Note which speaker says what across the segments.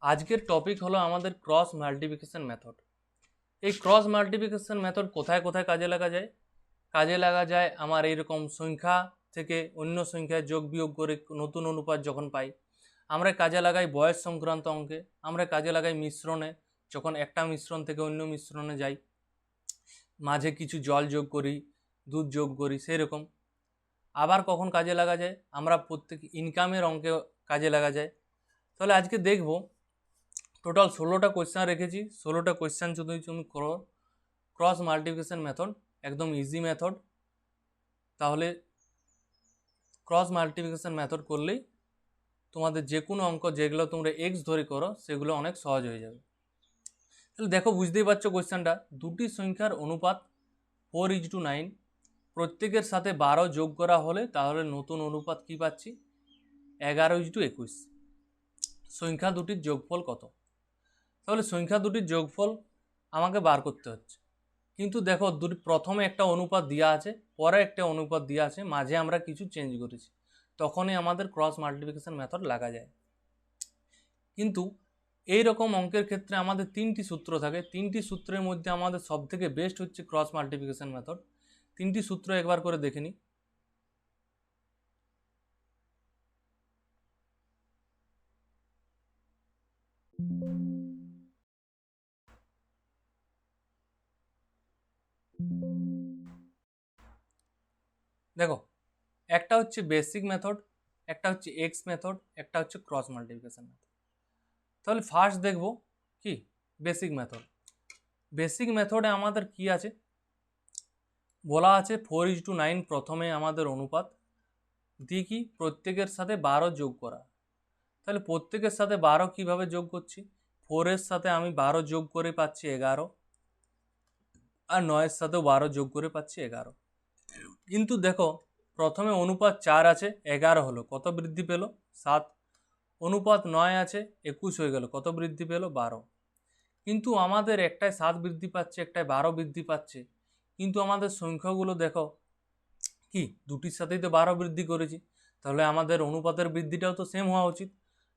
Speaker 1: আজকের টপিক হলো আমাদের ক্রস মাল্টিপ্লিকেশন মেথড। এই ক্রস মাল্টিপ্লিকেশন মেথড কোথায় কোথায় কাজে লাগা যায়? কাজে লাগা যায় আমার এইরকম সংখ্যা থেকে অন্য সংখ্যায় যোগ বিয়োগ করে নতুন অনুপাত যখন পাই। আমরা কাজে লাগাই বয়স সংক্রান্ত অঙ্কে, আমরা কাজে লাগাই মিশ্রণে, যখন একটা মিশ্রণ থেকে অন্য মিশ্রণে যাই, মাঝে কিছু জল যোগ করি, দুধ যোগ করি, সেরকম। আবার কখন কাজে লাগা যায়? আমরা প্রত্যেক ইনকামের অঙ্কে কাজে লাগা যায়। তাহলে আজকে দেখব টোটাল 16টা কোয়েশ্চেন রেখেছি। 16টা কোয়েশ্চেন যদি তুমি করো ক্রস মাল্টিপ্লিকেশন মেথড, একদম ইজি মেথড। তাহলে ক্রস মাল্টিপ্লিকেশন মেথড করলেই তোমাদের যে কোনো অঙ্ক যেগুলো তোমরা এক্স ধরে করো সেগুলো অনেক সহজ হয়ে যাবে। তাহলে দেখো, বুঝতেই পারছো কোয়েশ্চেনটা। দুটি সংখ্যার অনুপাত 4:9, প্রত্যেকের সাথে 12 যোগ করা হলে তাহলে নতুন অনুপাত কি পাচ্ছি? 11:21। সংখ্যা দুটির যোগফল কত? তাহলে সংখ্যা দুটির যোগফল আমাকে বার করতে হচ্ছে। কিন্তু দেখো, প্রথমে একটা অনুপাত দেওয়া আছে, পরে একটা অনুপাত দেওয়া আছে, মাঝে আমরা কিছু চেঞ্জ করেছি, তখনই আমাদের ক্রস মাল্টিপ্লিকেশন মেথড লাগা যায়। কিন্তু এই রকম অঙ্কের ক্ষেত্রে আমাদের 3টি সূত্র থাকে। 3টি সূত্রের মধ্যে আমাদের সবথেকে বেস্ট হচ্ছে ক্রস মাল্টিপ্লিকেশন মেথড। 3টি সূত্র একবার করে দেখে নিই। দেখো, একটা হচ্ছে বেসিক মেথড, একটা হচ্ছে এক্স মেথড, একটা হচ্ছে ক্রস মাল্টিপ্লিকেশন মেথড। তাহলে ফার্স্ট দেখব কি বেসিক মেথড। বেসিক মেথডে আমাদের কি আছে? বলা আছে 4:9 প্রথমে আমাদের অনুপাত দিয়ে কি প্রত্যেকের সাথে 12 যোগ করা। তাহলে প্রত্যেকের সাথে 12 কিভাবে যোগ করছি? 4-এর সাথে আমি 12 যোগ করে পাচ্ছি 11, আর 9-এর সাথেও 12 যোগ করে পাচ্ছি 11। কিন্তু দেখো, প্রথমে অনুপাত 4 আছে, 11 হলো, কত বৃদ্ধি পেল? 7। অনুপাত 9 আছে, 21 হয়ে গেল, কত বৃদ্ধি পেল? 12। কিন্তু আমাদের একটায় 7 বৃদ্ধি পাচ্ছে, একটায় 12 বৃদ্ধি পাচ্ছে, কিন্তু আমাদের সংখ্যাগুলো দেখো কি দুটির সাথেই তো 12 বৃদ্ধি করেছি, তাহলে আমাদের অনুপাতের বৃদ্ধিটাও তো সেম হওয়া উচিত।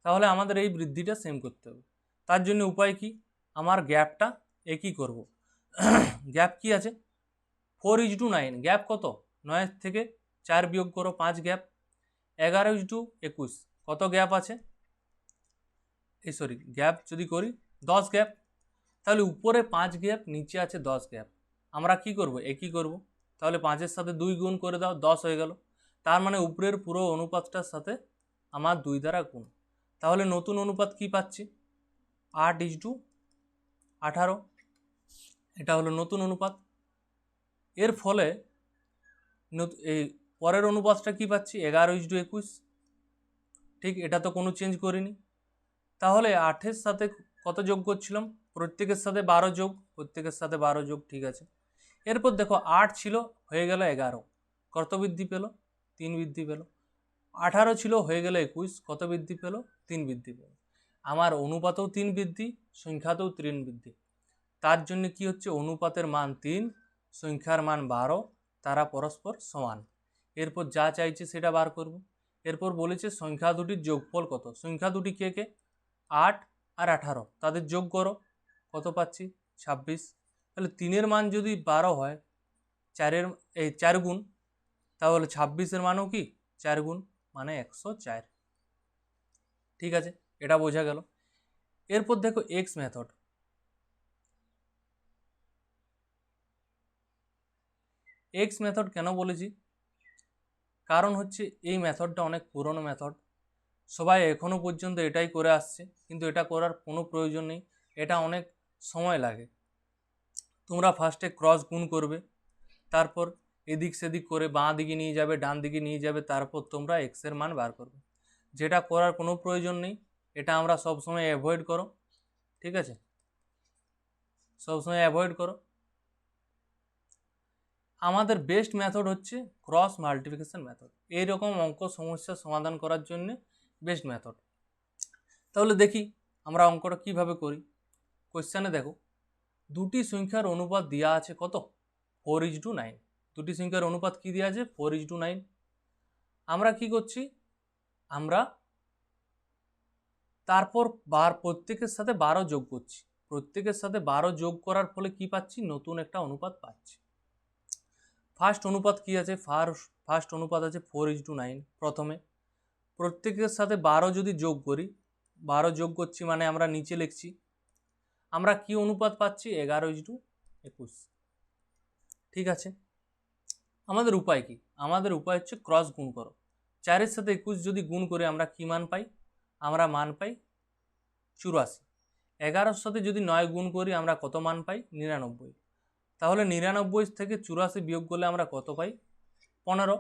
Speaker 1: তাহলে আমাদের এই বৃদ্ধিটা সেম করতে হবে। তার জন্য উপায় কি? আমার গ্যাপটা একই করব। গ্যাপ কি আছে? 4:9। গ্যাপ কত? 9 থেকে 4 বিয়োগ করো, 5 গ্যাপ। 11:21 কত গ্যাপ আছে? গ্যাপ যদি করি 10 গ্যাপ। তাহলে উপরে 5 গ্যাপ, নিচে আছে 10 গ্যাপ। আমরা কি করব? একই করব। তাহলে 5-এর সাথে 2 গুণ করে দাও, 10 হয়ে গেল। তার মানে উপরের পুরো অনুপাতটার সাথে আমার 2 দ্বারা গুণ। তাহলে নতুন অনুপাত কি পাচ্ছি? 8:18। এটা হলো নতুন অনুপাত। এর ফলে এই পরের অনুপাতটা কি পাচ্ছি? 11:21। ঠিক, এটা তো কোনো চেঞ্জ করিনি। তাহলে 8-এর সাথে কত যোগ করছিলাম? প্রত্যেকের সাথে 12 যোগ, প্রত্যেকের সাথে 12 যোগ, ঠিক আছে। এরপর দেখো 8 ছিল, হয়ে গেল 11, কত বৃদ্ধি পেল? 3 বৃদ্ধি পেল। 18 ছিল, হয়ে গেল 21, কত বৃদ্ধি পেল? 3 বৃদ্ধি পেল। আমার অনুপাতেও 3 বৃদ্ধি, সংখ্যাতেও 3 বৃদ্ধি। তার জন্য কি হচ্ছে? অনুপাতের মান 3, সংখ্যার মান 12, তারা পরস্পর সমান। এরপর যা চাইছে সেটা বার করব। এরপর বলেছে সংখ্যা দুটির যোগফল কত। সংখ্যা দুটি কে কে? 8 আর 18, তাদের যোগ করো, কত পাচ্ছি? 26। তাহলে 3-এর মান যদি 12 হয়, 4 গুণ, তাহলে 26-এর মানও কি 4 গুণ, মানে 104। ঠিক আছে, এটা বোঝা গেল। এরপর দেখো এক্স মেথড। এক্স মেথড কেন বলেছি? কারণ হচ্ছে এই মেথডটা অনেক পুরনো মেথড, সবাই এখনও পর্যন্ত এটাই করে আসছে, কিন্তু এটা করার কোনো প্রয়োজন নেই, এটা অনেক সময় লাগে। তোমরা ফার্স্টে ক্রস গুণ করবে, তারপর এদিক সেদিক করে বাঁ দিকে নিয়ে যাবে, ডান দিকে নিয়ে যাবে, তারপর তোমরা এক্সের মান বার করবে। যেটা করার কোনো প্রয়োজন নেই, এটা আমরা সবসময় অ্যাভয়েড করো। ঠিক আছে, সবসময় অ্যাভয়েড করো। আমাদের বেস্ট মেথড হচ্ছে ক্রস মাল্টিপ্লিকেশন মেথড, এইরকম অঙ্ক সমস্যার সমাধান করার জন্য বেস্ট মেথড। তাহলে দেখি আমরা অঙ্কটা কিভাবে করি। কোশ্চেনে দেখো, দুটি সংখ্যার অনুপাত দেওয়া আছে কত? 4:9। দুটি সংখ্যার অনুপাত কি দেওয়া আছে? 4:9। আমরা কি করছি? আমরা তারপর প্রত্যেকের সাথে 12 যোগ করছি, প্রত্যেকের সাথে 12 যোগ করার ফলে কি পাচ্ছি, নতুন একটা অনুপাত পাচ্ছি। ফার্স্ট অনুপাত কি আছে, ফার্স্ট অনুপাত আছে 4:9। প্রথমে প্রত্যেকের সাথে 12 যদি যোগ করি, 12 যোগ করছি মানে আমরা নিচে লিখছি, আমরা কি অনুপাত পাচ্ছি, 11:21। ঠিক আছে, আমাদের উপায় কি, আমাদের উপায় হচ্ছে ক্রস গুণ করো। 4-এর সাথে 21 যদি গুণ করে আমরা কি মান পাই, আমরা মান পাই 84। 11-র সাথে যদি 9 গুণ করি আমরা কত মান পাই, 99। তাহলে 99 থেকে 84 বিয়োগ করলে আমরা কত পাই, 15।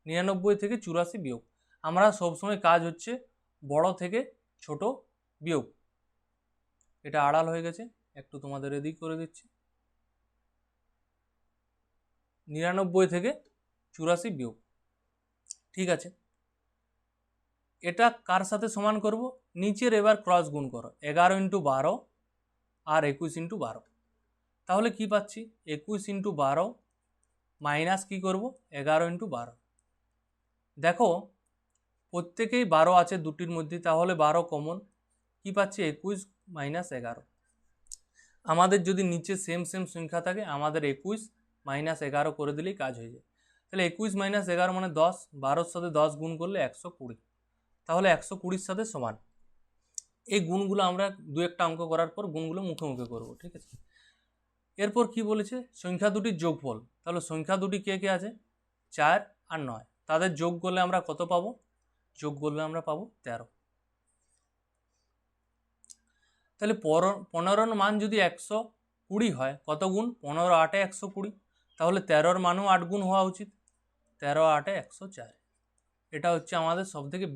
Speaker 1: 99 থেকে 84 বিয়োগ। আমরা সবসময় কাজ হচ্ছে বড় থেকে ছোট বিয়োগ। এটা আড়াল হয়ে গেছে, একটু তোমাদের এদিক করে দিচ্ছি। 99 থেকে 84 বিয়োগ। ঠিক আছে, এটা কার সাথে সমান করব, নিচের এবার ক্রস গুণ করো, 11 × 12 আর 21 × 12। তাহলে কি পাচ্ছি, 21 × 12 মাইনাস কি করব, 11 × 12। দেখো প্রত্যেকেই 12 আছে দুটির মধ্যে, তাহলে 12 কমন, কি পাচ্ছি 21 - 11। আমাদের যদি নিচে সেম সংখ্যা থাকে, আমাদের 21 - 11 করে দিলেই কাজ হয়ে যায়। তাহলে 21 - 11 মানে 10, 12-র সাথে 10 গুণ করলে 120, তাহলে 120-র সাথে সমান। এই গুণগুলো আমরা দু একটা অঙ্ক করার পর গুণগুলো মুখে মুখে করবো। ঠিক আছে, এরপর কি বলেছে, সংখ্যা দুটির যোগফল। তাহলে সংখ্যা দুটি কে কে আছে, 4 আর 9, তাদের যোগ করলে আমরা কত পাবো, যোগ করলে আমরা পাবো 13। তাহলে 15-র মান যদি 120 হয়, কত গুণ, 15 × 8 = 120, তাহলে 13-র মানও 8 গুণ হওয়া উচিত, 13 × 8 = 104। এটা হচ্ছে আমাদের সবথেকে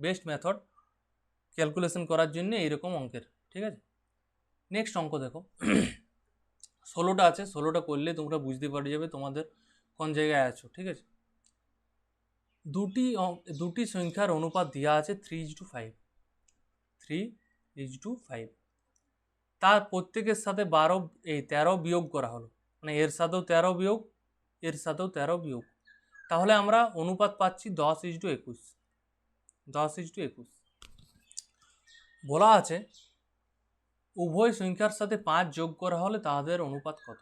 Speaker 1: বেস্ট মেথড ক্যালকুলেশন করার জন্য এইরকম অঙ্কের। ঠিক আছে, নেক্সট অঙ্ক দেখো। 16টা আছে, 16টা করলে তোমরা বুঝতে পারে যাবে তোমাদের কোন জায়গায় আছো। ঠিক আছে, দুটি সংখ্যার অনুপাত দেওয়া আছে 3:5, 3:5। তার প্রত্যেকের সাথে 13 বিয়োগ করা হলো, মানে এর সাথেও 13 বিয়োগ, এর সাথেও 13 বিয়োগ। তাহলে আমরা অনুপাত পাচ্ছি 10:21। 10:21 বলা আছে উভয় সংখ্যার সাথে 5 যোগ করা হলে তাদের অনুপাত কত।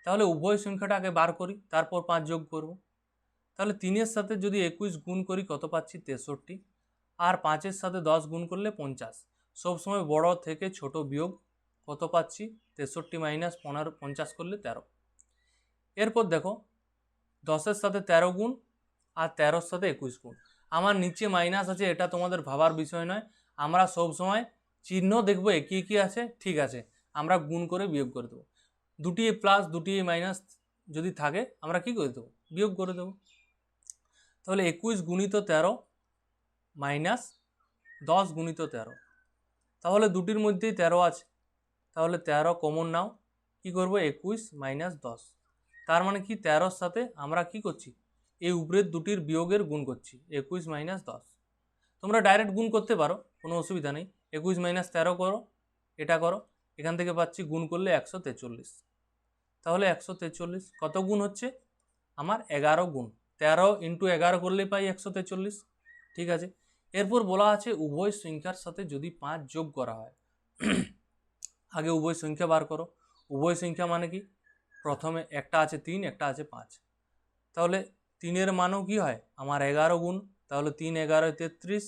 Speaker 1: তাহলে উভয় সংখ্যাটা আগে বার করি, তারপর 5 যোগ করব। তাহলে 3-এর সাথে যদি 21 গুণ করি কত পাচ্ছি, 63, আর 5-এর সাথে 10 গুণ করলে 50। সবসময় বড় থেকে ছোট বিয়োগ, কত পাচ্ছি, 63 - 15, 50 করলে 13। এরপর দেখো 10-এর সাথে 13 গুণ আর 13-র সাথে 21 গুণ। আমার নিচে মাইনাস আছে, এটা তোমাদের ভাবার বিষয় নয়, আমরা সবসময় চিহ্ন দেখবো একই একই আছে, ঠিক আছে, আমরা গুণ করে বিয়োগ করে দেবো। দুটি প্লাস দুটি মাইনাস যদি থাকে আমরা কি করে দেবো, বিয়োগ করে দেবো। তাহলে 21 × 13 মাইনাস 10 × 13, তাহলে দুটির মধ্যেই 13 আছে, তাহলে 13 কমন নাও, কি করব, 21 - 10। তার মানে কি 13-র সাথে আমরা কি করছি, এই উপরের দুটির বিয়োগের গুণ করছি, 21 - 10। তোমরা ডাইরেক্ট গুণ করতে পারো, কোনো অসুবিধা নেই। 21 - 13 করো, এটা করো, এখান থেকে পাচ্ছি গুণ করলে 143। তাহলে 143 কত গুণ হচ্ছে, আমার 11 গুণ। 13 × 11 করলেই পাই 143। ঠিক আছে, এরপর বলা আছে উভয় সংখ্যার সাথে যদি 5 যোগ করা হয়। আগে উভয় সংখ্যা বার করো। উভয় সংখ্যা মানে কি, প্রথমে একটা আছে 3, একটা আছে 5। তাহলে 3-এর মানও কি হয়, আমার 11 গুণ, তাহলে 3 × 11 = 33।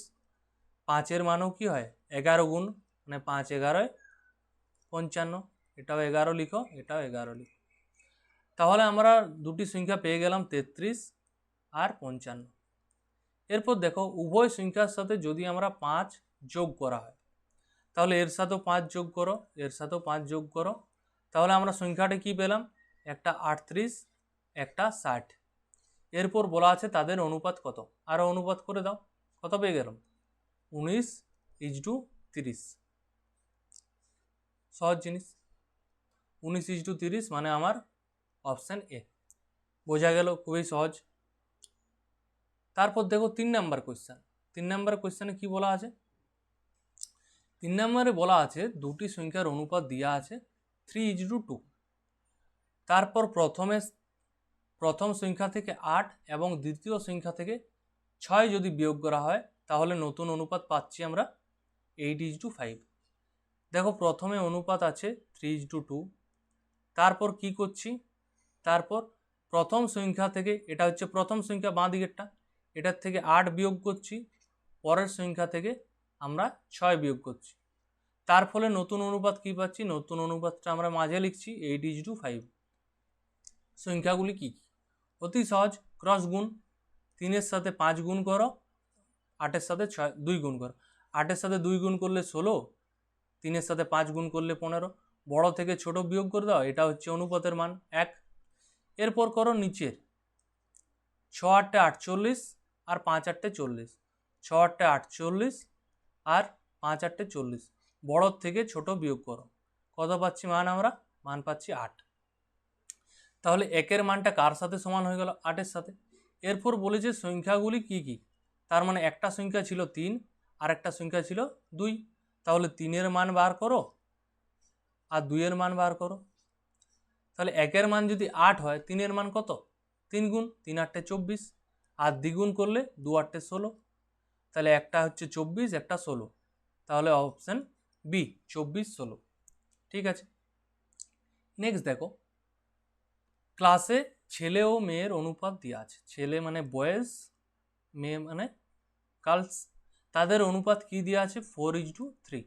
Speaker 1: 5-এর মানও কি হয়, 11 গুণ, মানে 5 × 11 = 55। এটাও 11 লিখো, এটাও 11 লিখো। তাহলে আমরা দুটি সংখ্যা পেয়ে গেলাম, 33 আর 55। এরপর দেখো উভয় সংখ্যার সাথে যদি আমরা 5 যোগ করা হয়, তাহলে এর সাথেও 5 যোগ করো, এর সাথেও 5 যোগ করো, তাহলে আমরা সংখ্যাটা কি পেলাম, একটা 38, একটা 60। এরপর বলা আছে তাদের অনুপাত কত, আরও অনুপাত করে দাও, কত পেয়ে গেলাম, 19:30। সহজ জিনিস, 19:30 মানে আমার অপশান এ। বোঝা গেল, খুবই সহজ। তারপর দেখো 3 নাম্বার কোয়েশ্চেন। 3 নাম্বার কোয়েশ্চেনে কি বলা আছে, 3 নম্বরে বলা আছে দুটি সংখ্যার অনুপাত দেওয়া আছে 3:2। তারপর প্রথম সংখ্যা থেকে 8 এবং দ্বিতীয় সংখ্যা থেকে 6 যদি বিয়োগ করা হয়, তাহলে নতুন অনুপাত পাচ্ছি আমরা 8:5। দেখো প্রথমে অনুপাত আছে 3:2। তারপর কি করছি, তারপর প্রথম সংখ্যা থেকে, এটা হচ্ছে প্রথম সংখ্যা বাঁ দিকেরটা, এটার থেকে 8 বিয়োগ করছি, পরের সংখ্যা থেকে আমরা 6 বিয়োগ করছি। তার ফলে নতুন অনুপাত কি পাচ্ছি, নতুন অনুপাতটা আমরা মাঝে লিখছি 8:5। সংখ্যাগুলি কি কি? অতি সহজ, ক্রস গুণ। 3-এর সাথে 5 গুণ করো, 8-এর সাথে 2 গুণ করো। 8-এর সাথে 2 গুণ করলে 16, 3-এর সাথে 5 গুণ করলে 15। বড় থেকে ছোট বিয়োগ করে দাও, এটা হচ্ছে অনুপাতের মান 1। এরপর করো নিচের 6-8 48 আর 5-8 40। 6-8 48 আর 5-8 40। বড় থেকে ছোট বিয়োগ করো, কত পাচ্ছি মান? আমরা মান পাচ্ছি 8। তাহলে একের মানটা কার সাথে সমান হয়ে গেল? 8-এর সাথে। এরপর বলেছে সংখ্যাগুলি কি কি। তার মানে একটা সংখ্যা ছিল 3 আর একটা সংখ্যা ছিল 2। তাহলে 3-এর মান বার করো আর 2-এর মান বার করো। তাহলে একের মান যদি 8 হয়, 3-এর মান কত? 3 গুণ 3-8 24, আর দ্বিগুণ করলে 2-8 16। তাহলে একটা হচ্ছে 24, একটা 16। তাহলে অপশন বি 24 16। ঠিক আছে, নেক্সট দেখো, ক্লাসে ছেলে ও মেয়ের অনুপাত দেওয়া আছে। ছেলে মানে বয়েজ, মেয়ে মানে গার্লস। তাদের অনুপাত কি দেওয়া আছে? 4:3।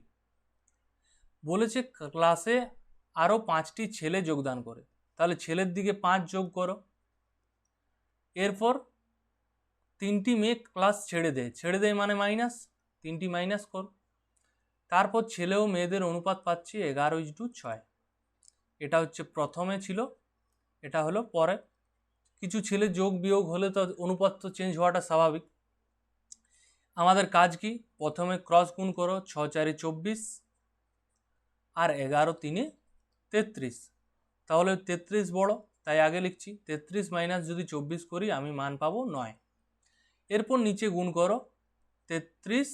Speaker 1: বলেছে ক্লাসে আরও 5টি ছেলে যোগদান করে, তাহলে ছেলের দিকে 5 যোগ করো। এরপর 3টি মেয়ে ক্লাস ছেড়ে দেয় মানে মাইনাস, 3টি মাইনাস কর। তারপর ছেলে ও মেয়েদের অনুপাত পাচ্ছি 11:6। এটা হচ্ছে প্রথমে ছিল, এটা হলো পরে। কিছু ছেলে যোগ বিয়োগ হলে তো অনুপাত তো চেঞ্জ হওয়াটা স্বাভাবিক। আমাদের কাজ কি? প্রথমে ক্রস গুণ করো, 6-4 24 আর 11-3 33। তাহলে 33 বড়, তাই আগে লিখছি। 33 মাইনাস যদি 24 করি আমি মান পাবো 9। এরপর নিচে গুণ করো 33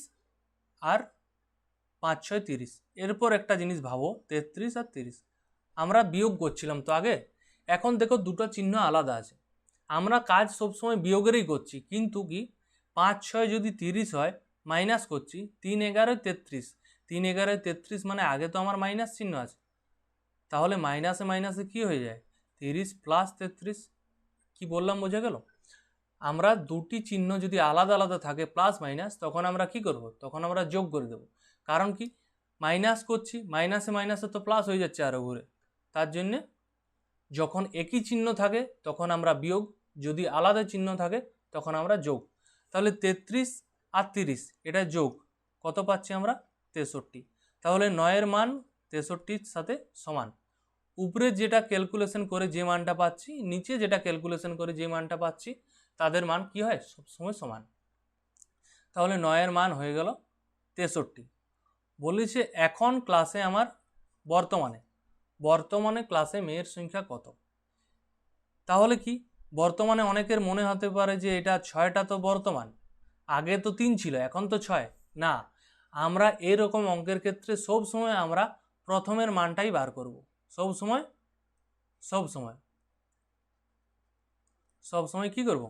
Speaker 1: আর 5-6 30। এরপর একটা জিনিস ভাবো, 33 আর 30 আমরা বিয়োগ করছিলাম তো আগে, এখন দেখো দুটো চিহ্ন আলাদা আছে। আমরা কাজ সবসময় বিয়োগেরই করছি, কিন্তু কি 5-6 যদি 30 হয় মাইনাস করছি, 3-11 33। 3-11 33 মানে আগে তো আমার মাইনাস চিহ্ন আছে, তাহলে মাইনাসে মাইনাসে কি হয়ে যায়? 30 প্লাস 33। কি বললাম, বোঝা গেল? আমরা দুটি চিহ্ন যদি আলাদা আলাদা থাকে প্লাস মাইনাস, তখন আমরা কি করব? তখন আমরা যোগ করে দেব। কারণ কি, মাইনাস করছি, মাইনাসে মাইনাসে তো প্লাস হয়ে যাচ্ছে আরও ঘুরে। তার জন্যে যখন একই চিহ্ন থাকে তখন আমরা বিয়োগ, যদি আলাদা চিহ্ন থাকে তখন আমরা যোগ। তাহলে 33 আর 30 এটা যোগ, কত পাচ্ছি আমরা? 63। তাহলে 9-এর মান 63-র সাথে সমান। উপরে যেটা ক্যালকুলেশন করে যে মানটা পাচ্ছি, নিচে যেটা ক্যালকুলেশন করে যে মানটা পাচ্ছি, তাদের মান কি হয়? সবসময় সমান। তাহলে 9-এর মান হয়ে গেল 63। বলেছে এখন ক্লাসে আমার বর্তমানে ক্লাসে মেয়ের সংখ্যা কত? তাহলে কি, বর্তমানে অনেকের মনে হতে পারে যে এটা 6টা তো বর্তমান, আগে তো 3 ছিল এখন তো 6। না, আমরা এরকম অঙ্কের ক্ষেত্রে সব সময় আমরা প্রথমের মানটাই বার করব। সব সময় কি করব?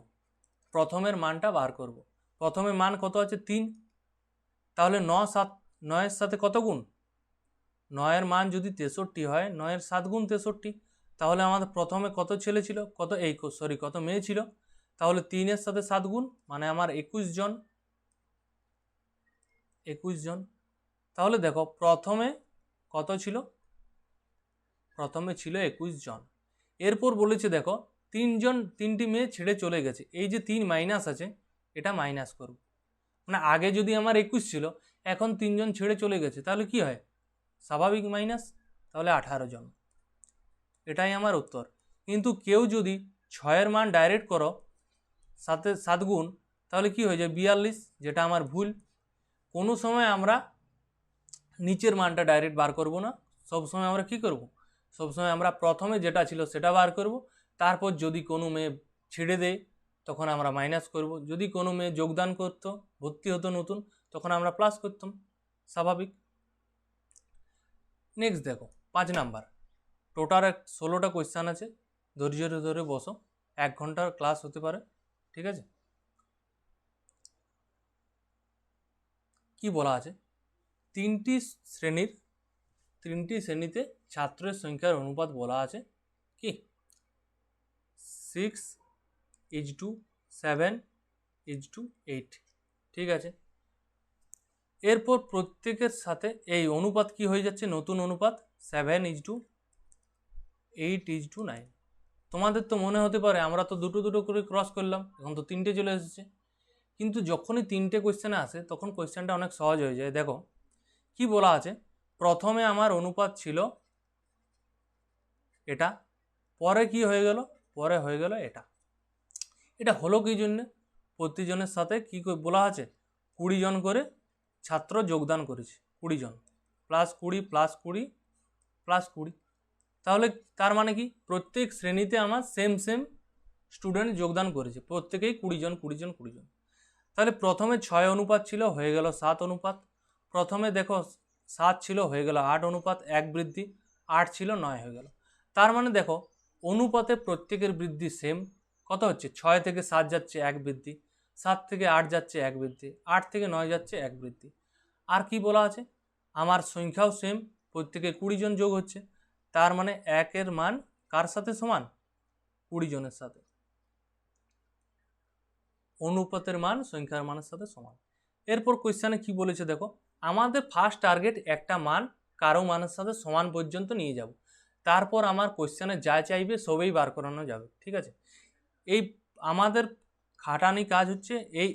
Speaker 1: প্রথমের মানটা বার করব। প্রথমে মান কত আছে? 3। তাহলে 9-7-9-এর সাথে কত গুণ? 9-এর মান যদি 63 হয়, 9-এর 7 গুণ 63। তাহলে আমাদের প্রথমে কত ছেলে ছিল, কত মেয়ে ছিল? তাহলে 3-এর সাথে 7 গুণ মানে আমার 21 জন। তাহলে দেখো প্রথমে কত ছিল? প্রথমে ছিল 21 জন। এরপর বলেছে দেখো 3টি মেয়ে ছেড়ে চলে গেছে, এই যে 3 মাইনাস আছে, এটা মাইনাস করব। মানে আগে যদি আমার 21 ছিল, এখন 3 জন ছেড়ে চলে গেছে, তাহলে কি হয়? স্বাভাবিক মাইনাস, তাহলে 18 জন। এটাই আমার উত্তর। কিন্তু কেউ যদি 6-এর মান ডাইরেক্ট করো 7 গুণ, তাহলে কি হয়ে যায়? 42, যেটা আমার ভুল। কোনো সময় আমরা নিচের মানটা ডাইরেক্ট বার করব না, সবসময় আমরা কি করব? সবসময় আমরা প্রথমে যেটা ছিল সেটা বার করব। তারপর যদি কোনো মেয়ে ছেড়ে দেয় তখন আমরা মাইনাস করব। যদি কোনো মেয়ে যোগদান করতো, ভর্তি হতো নতুন, তখন আমরা প্লাস করতাম, স্বাভাবিক। নেক্সট দেখো 5 নাম্বার। টোটাল 16টা কোয়েশ্চান আছে, ধৈর্য ধরে বসো, 1 ঘন্টার ক্লাস হতে পারে, ঠিক আছে? কি বলা আছে? তিনটি শ্রেণীতে ছাত্রের সংখ্যার অনুপাত বলা আছে কি 6:7:8, ঠিক আছে। এরপর প্রত্যেকের সাথে এই অনুপাত কি হয়ে যাচ্ছে, নতুন অনুপাত 7:8:9। তোমাদের তো মনে হতে পারে আমরা তো দুটো দুটো করে ক্রস করলাম, এখন তো তিনটে চলে এসেছে। কিন্তু যখনই তিনটে কোয়েশ্চেনে আসে তখন কোয়েশ্চেনটা অনেক সহজ হয়ে যায়। দেখো কি বলা আছে, প্রথমে আমার অনুপাত ছিল এটা, পরে কি হয়ে গেল, পরে হয়ে গেল এটা। এটা হলো কি জন্য, প্রতিজনের সাথে কি বলা আছে 20 জন করে ছাত্র যোগদান করেছে, 20 জন +20 তাহলে তার মানে কি প্রত্যেক শ্রেণীতে আমার সেম স্টুডেন্ট যোগদান করেছে, প্রত্যেকেই 20 জন। তাহলে প্রথমে 6 অনুপাত ছিল, হয়ে গেল 7 অনুপাত। প্রথমে দেখো 7 ছিল, হয়ে গেল 8 অনুপাত, 1 বৃদ্ধি, 8 ছিল 9 হয়ে গেল। তার মানে দেখো অনুপাতে প্রত্যেকের বৃদ্ধি সেম। কত হচ্ছে, 6 থেকে 7 যাচ্ছে 1 বৃদ্ধি, 7 থেকে 8 যাচ্ছে 1 বৃদ্ধি, 8 থেকে 9 যাচ্ছে 1 বৃদ্ধি। আর কি বলা আছে, আমার সংখ্যাও সেম, প্রত্যেকে 20 জন যোগ হচ্ছে। তার মানে 1 এর মান কার সাথে সমান, 20 জনের সাথে। অনুপাতের মান সংখ্যার মানের সাথে সমান। এরপর কোয়েশ্চেনে কি বলেছে দেখো, আমাদের ফার্স্ট টার্গেট একটা মান কারো মানের সাথে সমান পর্যন্ত নিয়ে যাব, তারপর আমার কোয়েশ্চেনে যা চাইবে সবই বার করানো যাবে, ঠিক আছে। এই আমাদের খাটানি কাজ হচ্ছে এই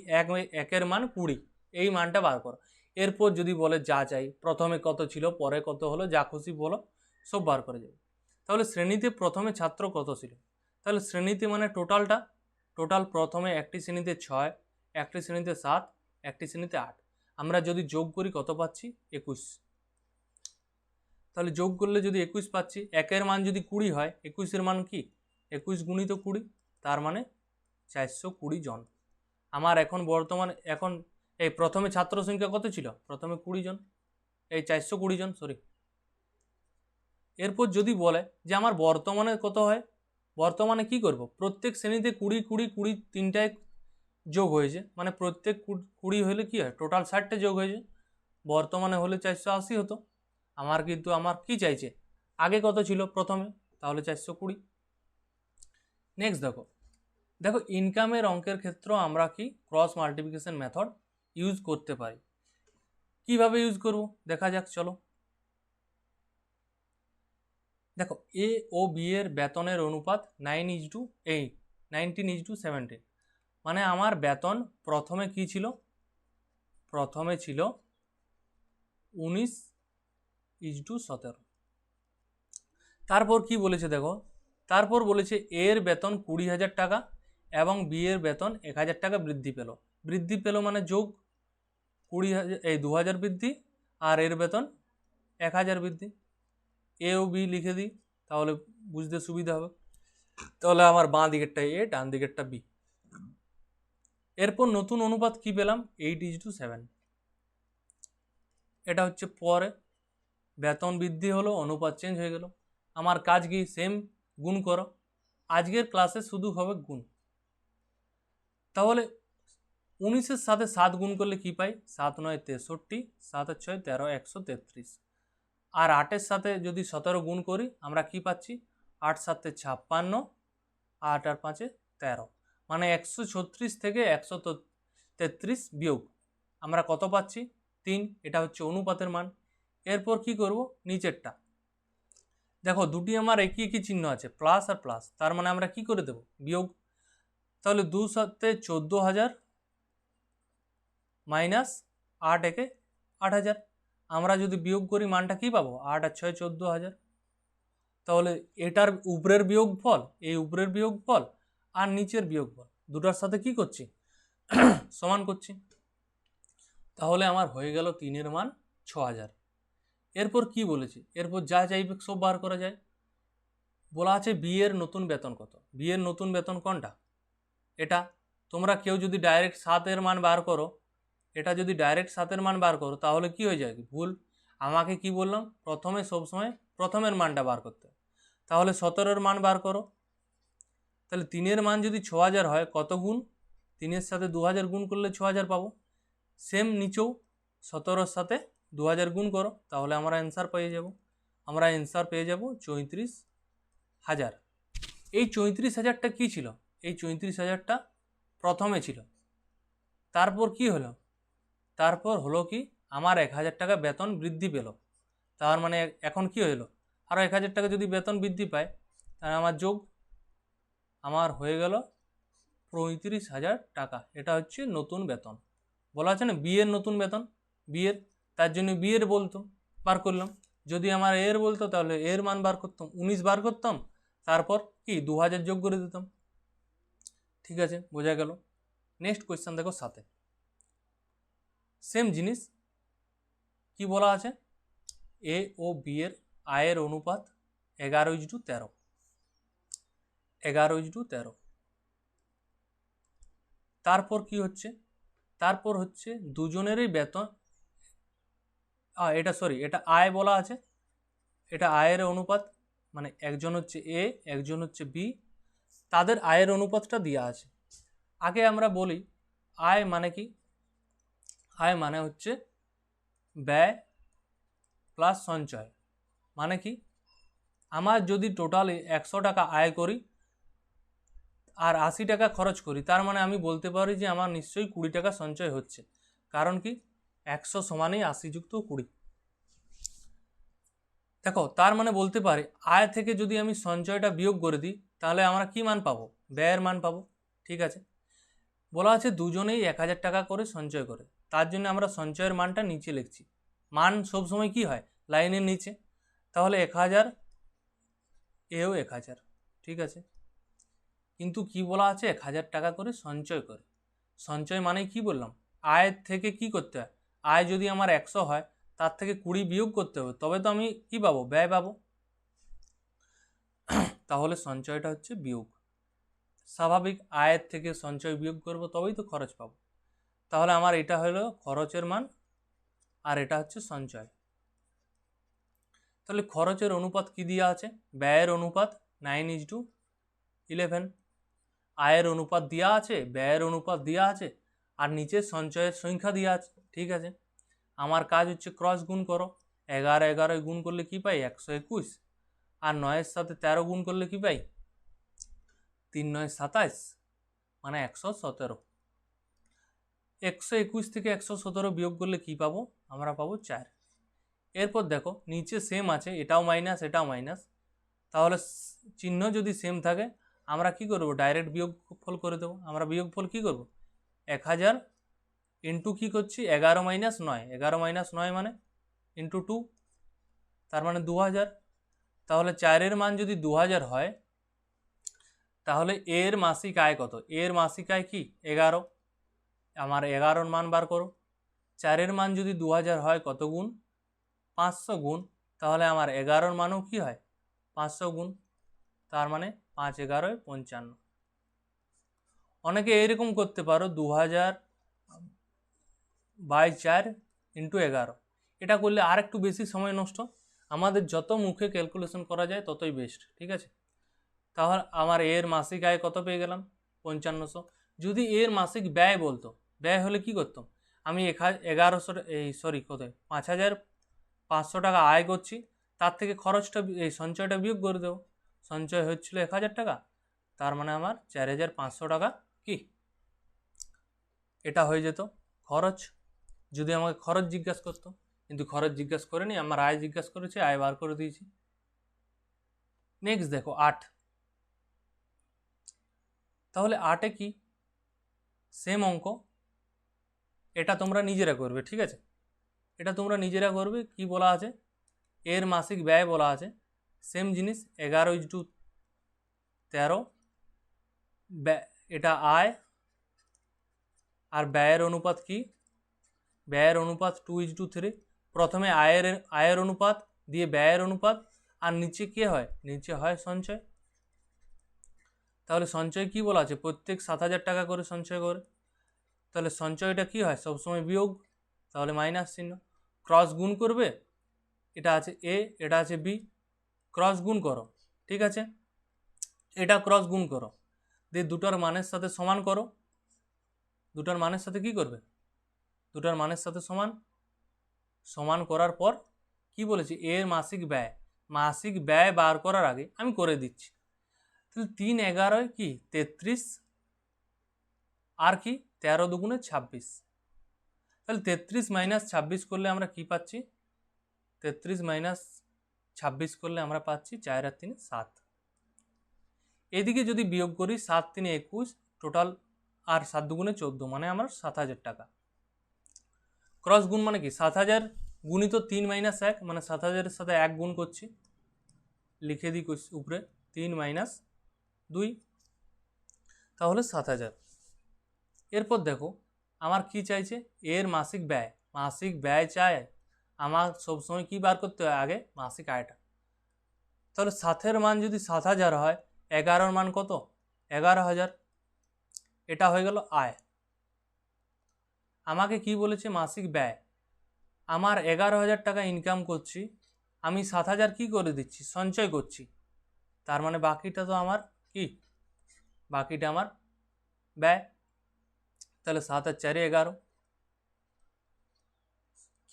Speaker 1: একের মান 20, এই মানটা বার করো। এরপর যদি বলে যা চাই, প্রথমে কত ছিল পরে কত হলো, যা খুশি বলো সব বার করে যাবে। তাহলে শ্রেণীতে প্রথমে ছাত্র কত ছিল, তাহলে শ্রেণীতে মানে টোটাল প্রথমে একটি শ্রেণীতে 6, একটি শ্রেণীতে 7, একটি শ্রেণীতে 8। আমরা যদি যোগ করি কত পাচ্ছি, 21। তাহলে যোগ করলে যদি 21 পাচ্ছি, একের মান যদি 20 হয়, 21-এর মান কি 21 গুণিত 20, তার মানে 420 জন। আমার এখন বর্তমানে এই প্রথমে ছাত্র সংখ্যা কত ছিল, প্রথমে 20 জন, এই 420 জন সরি। এরপর যদি বলে যে আমার বর্তমানে কত হয়, বর্তমানে কি করব, প্রত্যেক শ্রেণীতে 20 তিনটায় যোগ হয়েছে, মানে প্রত্যেক 20 হলে কি হয়, টোটাল 60টা যোগ হয়েছে। বর্তমানে হলে 480 হতো। আমার কি চাইছে, আগে কত ছিল প্রথমে, তাহলে 420। নেক্সট দেখো ইনকামের অঙ্কের ক্ষেত্রেও আমরা কি ক্রস মাল্টিপ্লিকেশন মেথড ইউজ করতে পারি। কিভাবে ইউজ করব দেখা যাক, চলো। দেখো এ ও বি এর বেতনের অনুপাত 19:17, মানে আমার বেতন প্রথমে কি ছিল, প্রথমে ছিল 19:17। তারপর কি বলেছে দেখো, তারপর বলেছে এর বেতন 20,000 টাকা এবং বি এর বেতন 1,000 টাকা বৃদ্ধি পেল মানে যোগ 20,000, এই 2,000 বৃদ্ধি, আর এর বেতন 1,000 বৃদ্ধি। এ ও বি লিখে দিই, তাহলে বুঝতে সুবিধা হবে। তাহলে আমার বাঁ দিকেরটা এ, ডান দিকেরটা বি। এরপর নতুন অনুপাত কি পেলাম, 8:7। এটা হচ্ছে পরে বেতন বৃদ্ধি হলো, অনুপাত চেঞ্জ হয়ে গেল। আমার কাজ কি, সেম, গুণ করো। আজকের ক্লাসে শুধু হবে গুণ। তাহলে 19-এর সাথে 7 গুণ করলে কি পাই, 7 9 63, 7 আর 6 13, 133। আর 8-এর সাথে যদি 17 গুণ করি আমরা কি পাচ্ছি, 8 7 56, 8 আর 5 13, মানে 136 থেকে 133 বিয়োগ আমরা কত পাচ্ছি, 3। এটা হচ্ছে অনুপাতের মান। এরপর কি করব, নিচেরটা দেখো দুটি আমার একই একই চিহ্ন আছে, প্লাস আর প্লাস, তার মানে আমরা কি করে দেব, বিয়োগ। তাহলে 2 7 14,000 মাইনাস 8 একে 8,000। আমরা যদি বিয়োগ করি মানটা কি পাবো, 8 আর 6 14,000। তাহলে এটার উপরের বিয়োগফল, এই উপরের বিয়োগফল আর নিচের বিয়োগফল দুটার সাথে কি করছি, সমান করছি। তাহলে আমার হয়ে গেল 3-এর মান 6,000। এরপর কি বলেছি, এরপর যা চাইবে সব বার করা যায়। বলা আছে বি এর নতুন বেতন কত, বি এর নতুন বেতন কোনটা, এটা। তোমরা কেউ যদি ডাইরেক্ট 7-এর মান বার করো, এটা যদি ডাইরেক্ট 7-এর মান বার করো তাহলে কি হয়ে যায়, ভুল। আমাকে কি বললাম, প্রথমে সবসময় প্রথমের মানটা বার করতে। তাহলে 17-এর মান বার করো। তাহলে 3-এর মান যদি 6,000 হয়, কত গুণ, 3-এর সাথে 2,000 গুণ করলে 6,000 পাবো। সেম নিচেও 17-এর সাথে 2000 গুণ করো, তাহলে আমরা অ্যান্সার পেয়ে যাব। আমরা অ্যান্সার পেয়ে যাব 34,000। এই 34,000টা কী ছিল? এই 34,000টা প্রথমে ছিল। তারপর কি হলো? তারপর হলো কি, আমার 1000 টাকা বেতন বৃদ্ধি পেল। তার মানে এখন কি হলো, আরও 1000 টাকা যদি বেতন বৃদ্ধি পায়, তাহলে আমার যোগ আমার হয়ে গেল 35,000 টাকা। এটা হচ্ছে নতুন বেতন। বলা আছে না বিয়ের নতুন বেতন, বিয়ের, তার জন্য বিয়ের বলতো, বার করলাম। যদি আমার এর বলতো তাহলে এর মান বার করতাম, 19 বার করতাম, তারপর কি 2000 যোগ করে দিতাম। ঠিক আছে, বোঝা গেল। নেক্সট কোয়েশ্চেন দেখো, সাথে সেম জিনিস কি বলা আছে, এ ও বি এর আয়ের অনুপাত 11:13, 11:13। তারপর কি হচ্ছে, তারপর হচ্ছে দুজনেরই বেতন, এটা আয় বলা আছে, এটা আয়ের অনুপাত, মানে একজন হচ্ছে এ, একজন হচ্ছে বি, তাদের আয়ের অনুপাতটা দেওয়া আছে। আগে আমরা বলি আয় মানে কি, আয় মানে হচ্ছে ব্যয় প্লাস সঞ্চয়। মানে কি, আমার যদি টোটালি 100 টাকা আয় করি আর 80 টাকা খরচ করি, তার মানে আমি বলতে পারি যে আমার নিশ্চয়ই 20 টাকা সঞ্চয় হচ্ছে। কারণ কি, 100 সমানই 80 যুক্ত 20। দেখো, তার মানে বলতে পারি আয় থেকে যদি আমি সঞ্চয়টা বিয়োগ করে দিই, তাহলে আমরা কি মান পাবো, ব্যয়ের মান পাবো। ঠিক আছে, বলা আছে দুজনেই 1000 টাকা করে সঞ্চয় করে, তার জন্য আমরা সঞ্চয়ের মানটা নিচে লিখছি। মান সবসময় কি হয়, লাইনের নিচে। তাহলে 1000, এও 1000। ঠিক আছে, কিন্তু কি বলা আছে 1000 টাকা করে সঞ্চয় করে। সঞ্চয় মানে কি বললাম, আয়ের থেকে কি করতে হয়, আয় যদি আমার 100 হয়, তার থেকে 20 বিয়োগ করতে হবে, তবে তো আমি কি পাবো, ব্যয় পাবো। তাহলে সঞ্চয়টা হচ্ছে বিয়োগ। স্বাভাবিক, আয়ের থেকে সঞ্চয় বিয়োগ করব, তবেই তো খরচ পাবো। তাহলে আমার এটা হলো খরচের মান, আর এটা হচ্ছে সঞ্চয়। তাহলে খরচের অনুপাত কি দেওয়া আছে, ব্যয়ের অনুপাত 9:11। আয়ের অনুপাত দেওয়া আছে, ব্যয়ের অনুপাত দেওয়া আছে, আর নিচে সঞ্চয়ের সংখ্যা দেওয়া আছে। ঠিক আছে, আমার কাজ হচ্ছে ক্রস গুণ করো। 11 11 গুণ করলে কি পাই, 121। আর 9-এর সাথে 13 গুণ করলে কি পাই, 3 9 27, মানে 117। 121 থেকে 117 বিয়োগ করলে কি পাবো, আমরা পাবো 4। এরপর দেখো নিচে সেম আছে, এটাও মাইনাস এটাও মাইনাস, তাহলে চিহ্ন যদি সেম থাকে আমরা কি করব, ডাইরেক্ট বিয়োগফল করে দেবো। আমরা বিয়োগফল কি করব, 1000 ইন্টু কি করছি, 11 মাইনাস 9, 11 মাইনাস 9 মানে ইন্টু 2, তার মানে 2000। তাহলে 4-এর মান যদি 2000 হয়, তাহলে এর মাসিক আয় কত, এর মাসিক আয় কি 11। আমার 11-র মান বার করো। 4-এর মান যদি 2000 হয়, কত গুণ, 500 গুণ, তাহলে আমার 11-র মানও কি হয় 500 গুণ, তার মানে 5 11 55। অনেকে এইরকম করতে পারো 2000/4 ইন্টু 11, এটা করলে আর একটু বেশি সময় নষ্ট। আমাদের যত মুখে ক্যালকুলেশন করা যায় ততই বেস্ট। ঠিক আছে, তাহলে আমার এর মাসিক আয় কত পেয়ে গেলাম, 5500। যদি এর মাসিক ব্যয় বলতো, ব্যয় হলে কি করতাম, আমি 5500 টাকা আয় করছি, তার থেকে খরচটা এই সঞ্চয়টা বিয়োগ করে দেবো। সঞ্চয় হচ্ছিল 1000 টাকা, তার মানে আমার 4500 টাকা কি, এটা হয়ে যেত খরচ। যদি আমাকে খরচ জিজ্ঞাসা করতো, কিন্তু খরচ জিজ্ঞাসা করেনি, আমার আয় জিজ্ঞাসা করেছে, আয় বার করে দিয়েছি। নেক্সট দেখো 8। তাহলে 8-এ কি, সেম অঙ্ক, এটা তোমরা নিজেরা করবে। ঠিক আছে, এটা তোমরা নিজেরা করবে। কি বলা আছে, এর মাসিক ব্যয় বলা আছে, সেম জিনিস 11:13, এটা আয়, আর ব্যয়ের অনুপাত কি, ব্যয়ের অনুপাত 2:3। প্রথমে আয়ের অনুপাত দিয়ে ব্যয়ের অনুপাত, আর নিচে কে হয়, নিচে হয় সঞ্চয়। তাহলে সঞ্চয় কি বলা আছে, প্রত্যেক 7000 টাকা করে সঞ্চয় করে, তাহলে সঞ্চয়টা কি হয় সবসময় বিয়োগ, তাহলে মাইনাস চিহ্ন। ক্রস গুণ করবে, এটা আছে এ, এটা আছে বি, ক্রস গুণ করো। ঠিক আছে, এটা ক্রস গুণ করো, দিয়ে দুটার মানের সাথে সমান করো। দুটার মানের সাথে কি করবে, দুটার মানের সাথে সমান, সমান করার পর কি বলেছি, এর মাসিক ব্যয় বার করার আগে আমি করে দিচ্ছি। তাহলে 3×11 কি 33, আর কি 13×2 = 26। তাহলে 33 - 26 করলে আমরা কি পাচ্ছি, 33 - 26 করলে আমরা পাচ্ছি 4 আর 3 7। এদিকে যদি বিয়োগ করি 7 3 21 টোটাল, আর 7×2 = 14, মানে আমার 7000 টাকা। ক্রস গুণ মানে কি 7000 গুণিত 3 - 1, মানে 7000 এর সাথে 1 গুণ করছি, লিখে দিই উপরে 3 - 2, তাহলে 7000। এরপর দেখো আমার কি চাইছে, এর মাসিক ব্যয় চায় আমার সবসময় কি বার করতে হয়, আগে মাসিক আয়টা। তাহলে 7-এর মান যদি 7000 হয়, 11-র মান কত, 11000, এটা হয়ে গেল আয়। আমাকে কি বলেছে, মাসিক ব্যয়। আমার 11000 টাকা ইনকাম করছি, আমি 7000 কি করে দিচ্ছি, সঞ্চয় করছি, তার মানে বাকিটা তো আমার কি, বাকিটা আমার ব্যয়। তাহলে 7 আর 4 11।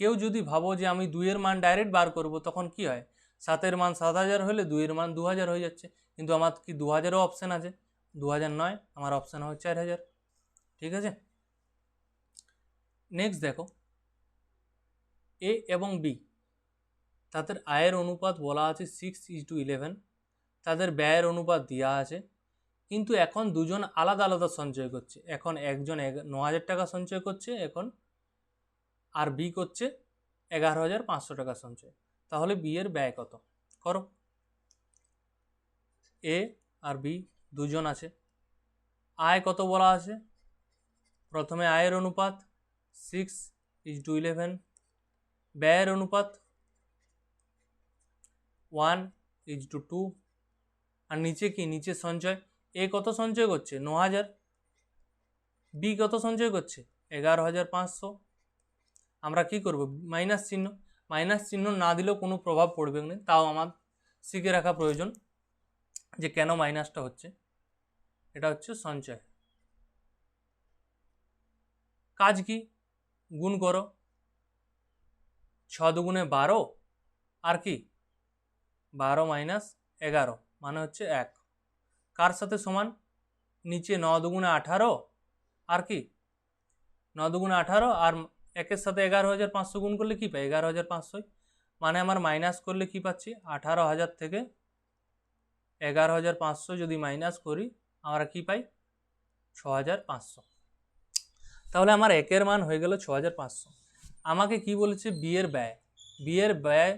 Speaker 1: কেউ যদি ভাবো যে আমি 2-এর মান ডাইরেক্ট বার করব, তখন কি হয়, 7-এর মান 7000 হলে 2-এর মান 2000 হয়ে যাচ্ছে, কিন্তু আমার কি 2000ও অপশান আছে, 2000 নয়, আমার অপশান হয় 4000। ঠিক আছে। নেক্সট দেখো, এ এবং বি, তাদের আয়ের অনুপাত বলা আছে 6:11, তাদের ব্যয়ের অনুপাত দেওয়া আছে, কিন্তু এখন দুজন আলাদা আলাদা সঞ্চয় করছে। এখন একজন 9000 টাকা সঞ্চয় করছে এখন, আর বি করছে 11500 টাকা সঞ্চয়। তাহলে বি এর ব্যয় কত, করো। এ আর বি দুজন আছে, আয় কত বলা আছে, প্রথমে আয়ের অনুপাত 6:11, ব্যয়ের অনুপাত 1:2, আর নিচে কি, নিচে সঞ্চয়। এ কত সঞ্চয় করছে, 9000, বি কত সঞ্চয় করছে, 11500। আমরা কি করব, মাইনাস চিহ্ন না দিলেও কোনো প্রভাব পড়বে না, তাও আমার শিখে রাখা প্রয়োজন যে কেন মাইনাসটা হচ্ছে। এটা হচ্ছে সঞ্চয়। কাজ কি, গুণ করো, 6×2 = 12, আর কি 12 - 11 মানে হচ্ছে 1, কার সাথে সমান, নিচে 9×2 = 18, আর কি 9×2 = 18, আর 1-এর সাথে 11500 গুণ করলে কি পাই, 11500, মানে আমার মাইনাস করলে কি পাচ্ছি, 18000 থেকে 11500 যদি মাইনাস করি আমরা কি পাই, 6500। তাহলে আমার 1-এর মান হয়ে গেল 6500। আমাকে কি বলেছে, বিয়ের ব্যয়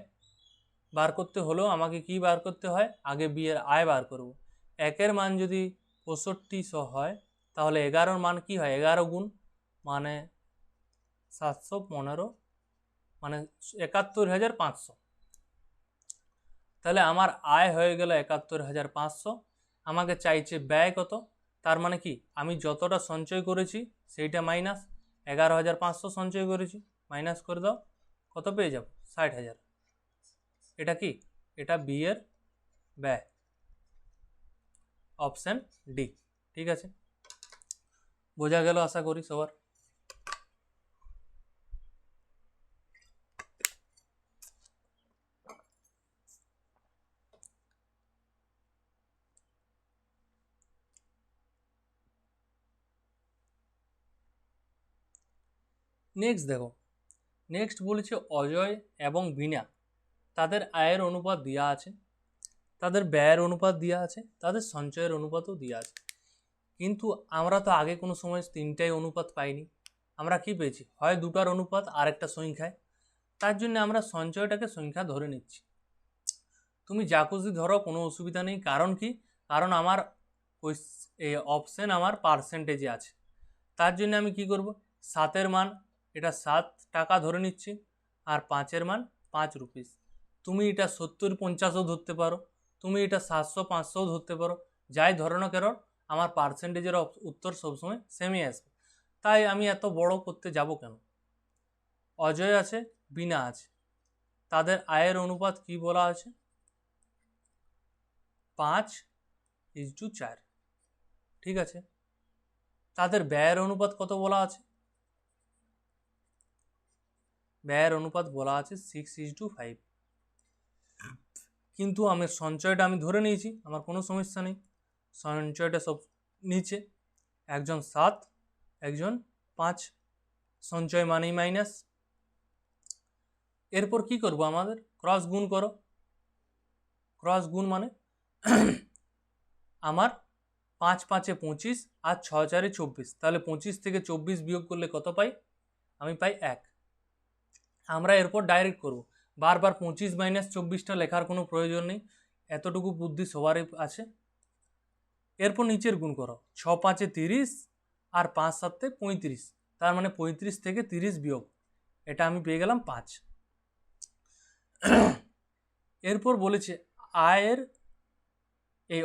Speaker 1: বার করতে হলেও আমাকে কি বার করতে হয়, আগে বিয়ের আয় বার করব। 1-এর মান যদি 6500 হয়, তাহলে 11-র মান কি হয়, 11 গুণ, মানে 715, মানে 71500। তাহলে আমার আয় হয়ে গেল 71500। আমাকে চাইছে ব্যয় কত, তার মানে কি আমি যতটা সঞ্চয় করেছি সেইটা মাইনাস, 11500 সঞ্চয় করেছি, মাইনাস করে দাও, কত পেয়ে যাব, 60000। এটা কি, এটা বি এর ব্যয়, অপশন ডি। ঠিক আছে, বোঝা গেল আশা করি সবার। নেক্সট দেখো, নেক্সট বলেছে অজয় এবং বিনা, তাদের আয়ের অনুপাত দেওয়া আছে, তাদের ব্যয়ের অনুপাত দেওয়া আছে, তাদের সঞ্চয়ের অনুপাতও দেওয়া আছে। কিন্তু আমরা তো আগে কোনো সময় 3টাই অনুপাত পাইনি, আমরা কি পেয়েছি, হয় 2টার অনুপাত আর একটা সংখ্যায়। তার জন্য আমরা সঞ্চয়টাকে সংখ্যা ধরে নিচ্ছি। তুমি যা খুশি ধরো, কোনো অসুবিধা নেই। কারণ কি, কারণ আমার অপশন আমার পার্সেন্টেজে আছে। তার জন্য আমি কি করব, 7-এর মান এটা 7 টাকা ধরে নিচ্ছি, আর 5-এর মান 5 রুপিস। তুমি এটা 70-50ও ধরতে পারো, তুমি এটা 700-500ও ধরতে পারো, যাই ধরো না কেন, আমার পার্সেন্টেজের উত্তর সবসময় সেমই আসবে। তাই আমি এত বড় করতে যাব কেন। অজয় আছে, বিনা আছে, তাদের আয়ের অনুপাত কি বলা আছে, 5:4। ঠিক আছে, তাদের ব্যয়ের অনুপাত কত বলা আছে, ব্যয়ের অনুপাত বলা আছে 6:5, কিন্তু আমি সঞ্চয়টা আমি ধরে নিয়েছি, আমার কোনো সমস্যা নেই, সঞ্চয়টা সব নিচে, একজন 7 একজন 5, সঞ্চয় মানেই মাইনাস। এরপর কি করব, আমাদের ক্রস গুণ করো, ক্রস গুণ মানে আমার 5 5-এ 25 আর 6 4-এ 24, তাহলে 25 থেকে 24 বিয়োগ করলে কত পাই, আমি পাই 1। আমরা এরপর ডাইরেক্ট করব, বারবার 25 - 24টা লেখার কোনো প্রয়োজন নেই, এতটুকু বুদ্ধি সবারই আছে। এরপর নিচের গুণ করো, 6 5-এ 30 আর 5 7-এ 35, তার মানে 35 থেকে 30 বিয়োগ, এটা আমি পেয়ে গেলাম 5। এরপর বলেছে আয়ের, এই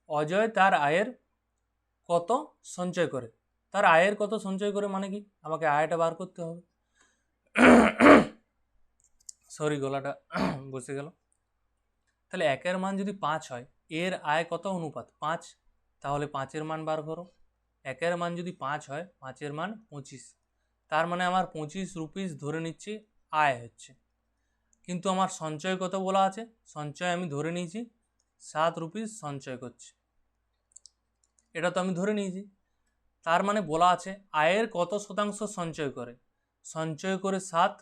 Speaker 1: অজয় তার আয়ের কত সঞ্চয় করে, তার আয়ের কত সঞ্চয় করে মানে কি, আমাকে আয়টা বার করতে হবে। সরি, গলাটা বসে গেল। তাহলে 1-এর মান যদি 5 হয়, এর আয় কত অনুপাত 5, তাহলে 5-এর মান বার করো। 1-এর মান যদি 5 হয়, 5-এর মান 25, তার মানে আমার 25 রুপিস ধরে নিচ্ছি আয় হচ্ছে, কিন্তু আমার সঞ্চয় কত বলা আছে, সঞ্চয় আমি ধরে নিয়েছি 7 রুপিস সঞ্চয় করছে, এটা তো আমি ধরে নিয়েছি। তার মানে বলা আছে আয়ের কত শতাংশ সঞ্চয় করে, সঞ্চয় করে 7,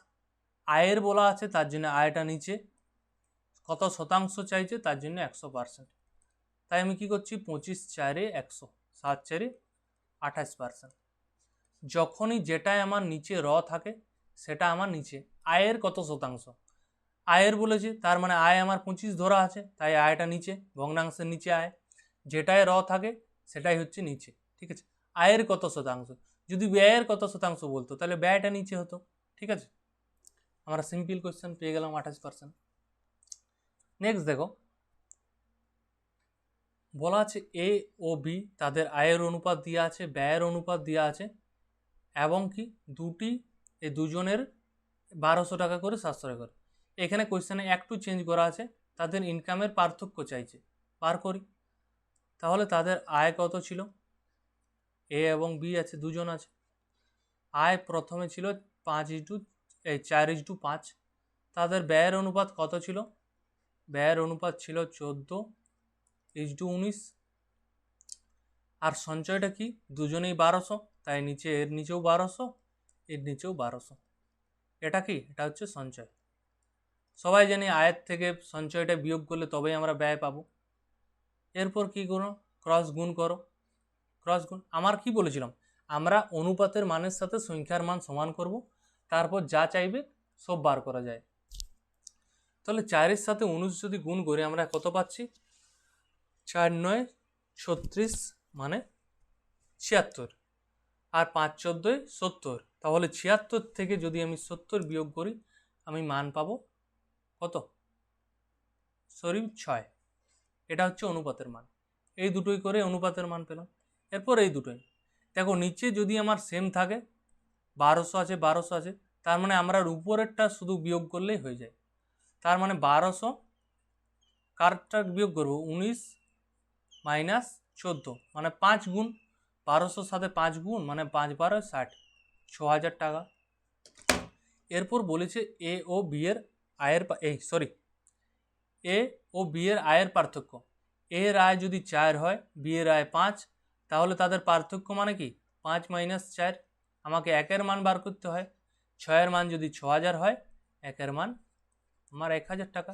Speaker 1: আয়ের বলা আছে তার জন্য আয়টা নিচে, কত শতাংশ চাইছে তার জন্য 100%, তাই আমি কি করছি 25 4-এ 100, 7 4-এ 28%। যখনই যেটাই আমার নিচে র থাকে সেটা আমার নিচে, আয়ের কত শতাংশ, আয়ের বলেছে তার মানে আয় আমার 25 ধরা আছে, তাই আয়টা নিচে, ভগ্নাংশের নিচে আয়, যেটায় র থাকে সেটাই হচ্ছে নিচে, ঠিক আছে। আয়ের কত শতাংশ, যদি ব্যয়ের কত শতাংশ বলতো তাহলে ব্যয়টা নিচে হতো, ঠিক আছে। আমরা সিম্পল কোয়েশ্চেন পেয়ে গেলাম 28%। নেক্সট দেখো, বলা আছে এ ও বি তাদের আয়ের অনুপাত দেওয়া আছে, ব্যয়ের অনুপাত দেওয়া আছে, এবং কি এই দুজনের 1200 টাকা করে 700 করে। এখানে কোয়েশ্চেনে একটু চেঞ্জ করা আছে, তাদের ইনকামের পার্থক্য চাইছে, বার করি। তাহলে তাদের আয় কত ছিল, এ এবং বি আছে, দুজন আছে, আয় প্রথমে ছিল 4:5, তাদের ব্যয়ের অনুপাত কত ছিল, ব্যয়ের অনুপাত ছিল 14:19, আর সঞ্চয়টা কি, দুজনেই 1200, তাই নিচে এর নিচেও 1200, এর নিচেও 1200, এটা কি, এটা হচ্ছে সঞ্চয়। সবাই জানি আয়ের থেকে সঞ্চয়টা বিয়োগ করলে তবেই আমরা ব্যয় পাবো। এরপর কি করো, ক্রস গুণ করো, ক্রস গুণ, আমার কি বলেছিলাম, আমরা অনুপাতের মানের সাথে সংখ্যার মান সমান করব, তারপর যা চাইবে সব বার করা যায়। তাহলে 4-এর সাথে 19 যদি গুণ করি আমরা কত পাচ্ছি, 4 9 36 মানে 76, আর 5 14 70, তাহলে 76 থেকে যদি আমি 70 বিয়োগ করি আমি মান পাবো কত, 6, এটা হচ্ছে অনুপাতের মান। এই দুটোই করে অনুপাতের মান পেলাম। এরপর এই দুটোই দেখো, নিচে যদি আমার সেম থাকে 1200 আছে 1200 আছে, তার মানে আমরা উপরেরটা শুধু বিয়োগ করলেই হয়ে যায়, তার মানে 1200 কারটা বিয়োগ করবো 19 - 14, মানে 5 গুণ, 1200 সাথে 5 গুণ মানে 5 12 60, 6000 টাকা। এরপর বলেছে এ ও বি এর আয়ের এ ও বি এর আয়ের পার্থক্য, এর আয় যদি 4 হয়, বি এর আয় 5, তাহলে তাদের পার্থক্য মানে কি 5 - 4, আমাকে 1-এর মান বার করতে হয়, 6-এর মান যদি 6000 হয়, 1-এর মান আমার 1000 টাকা,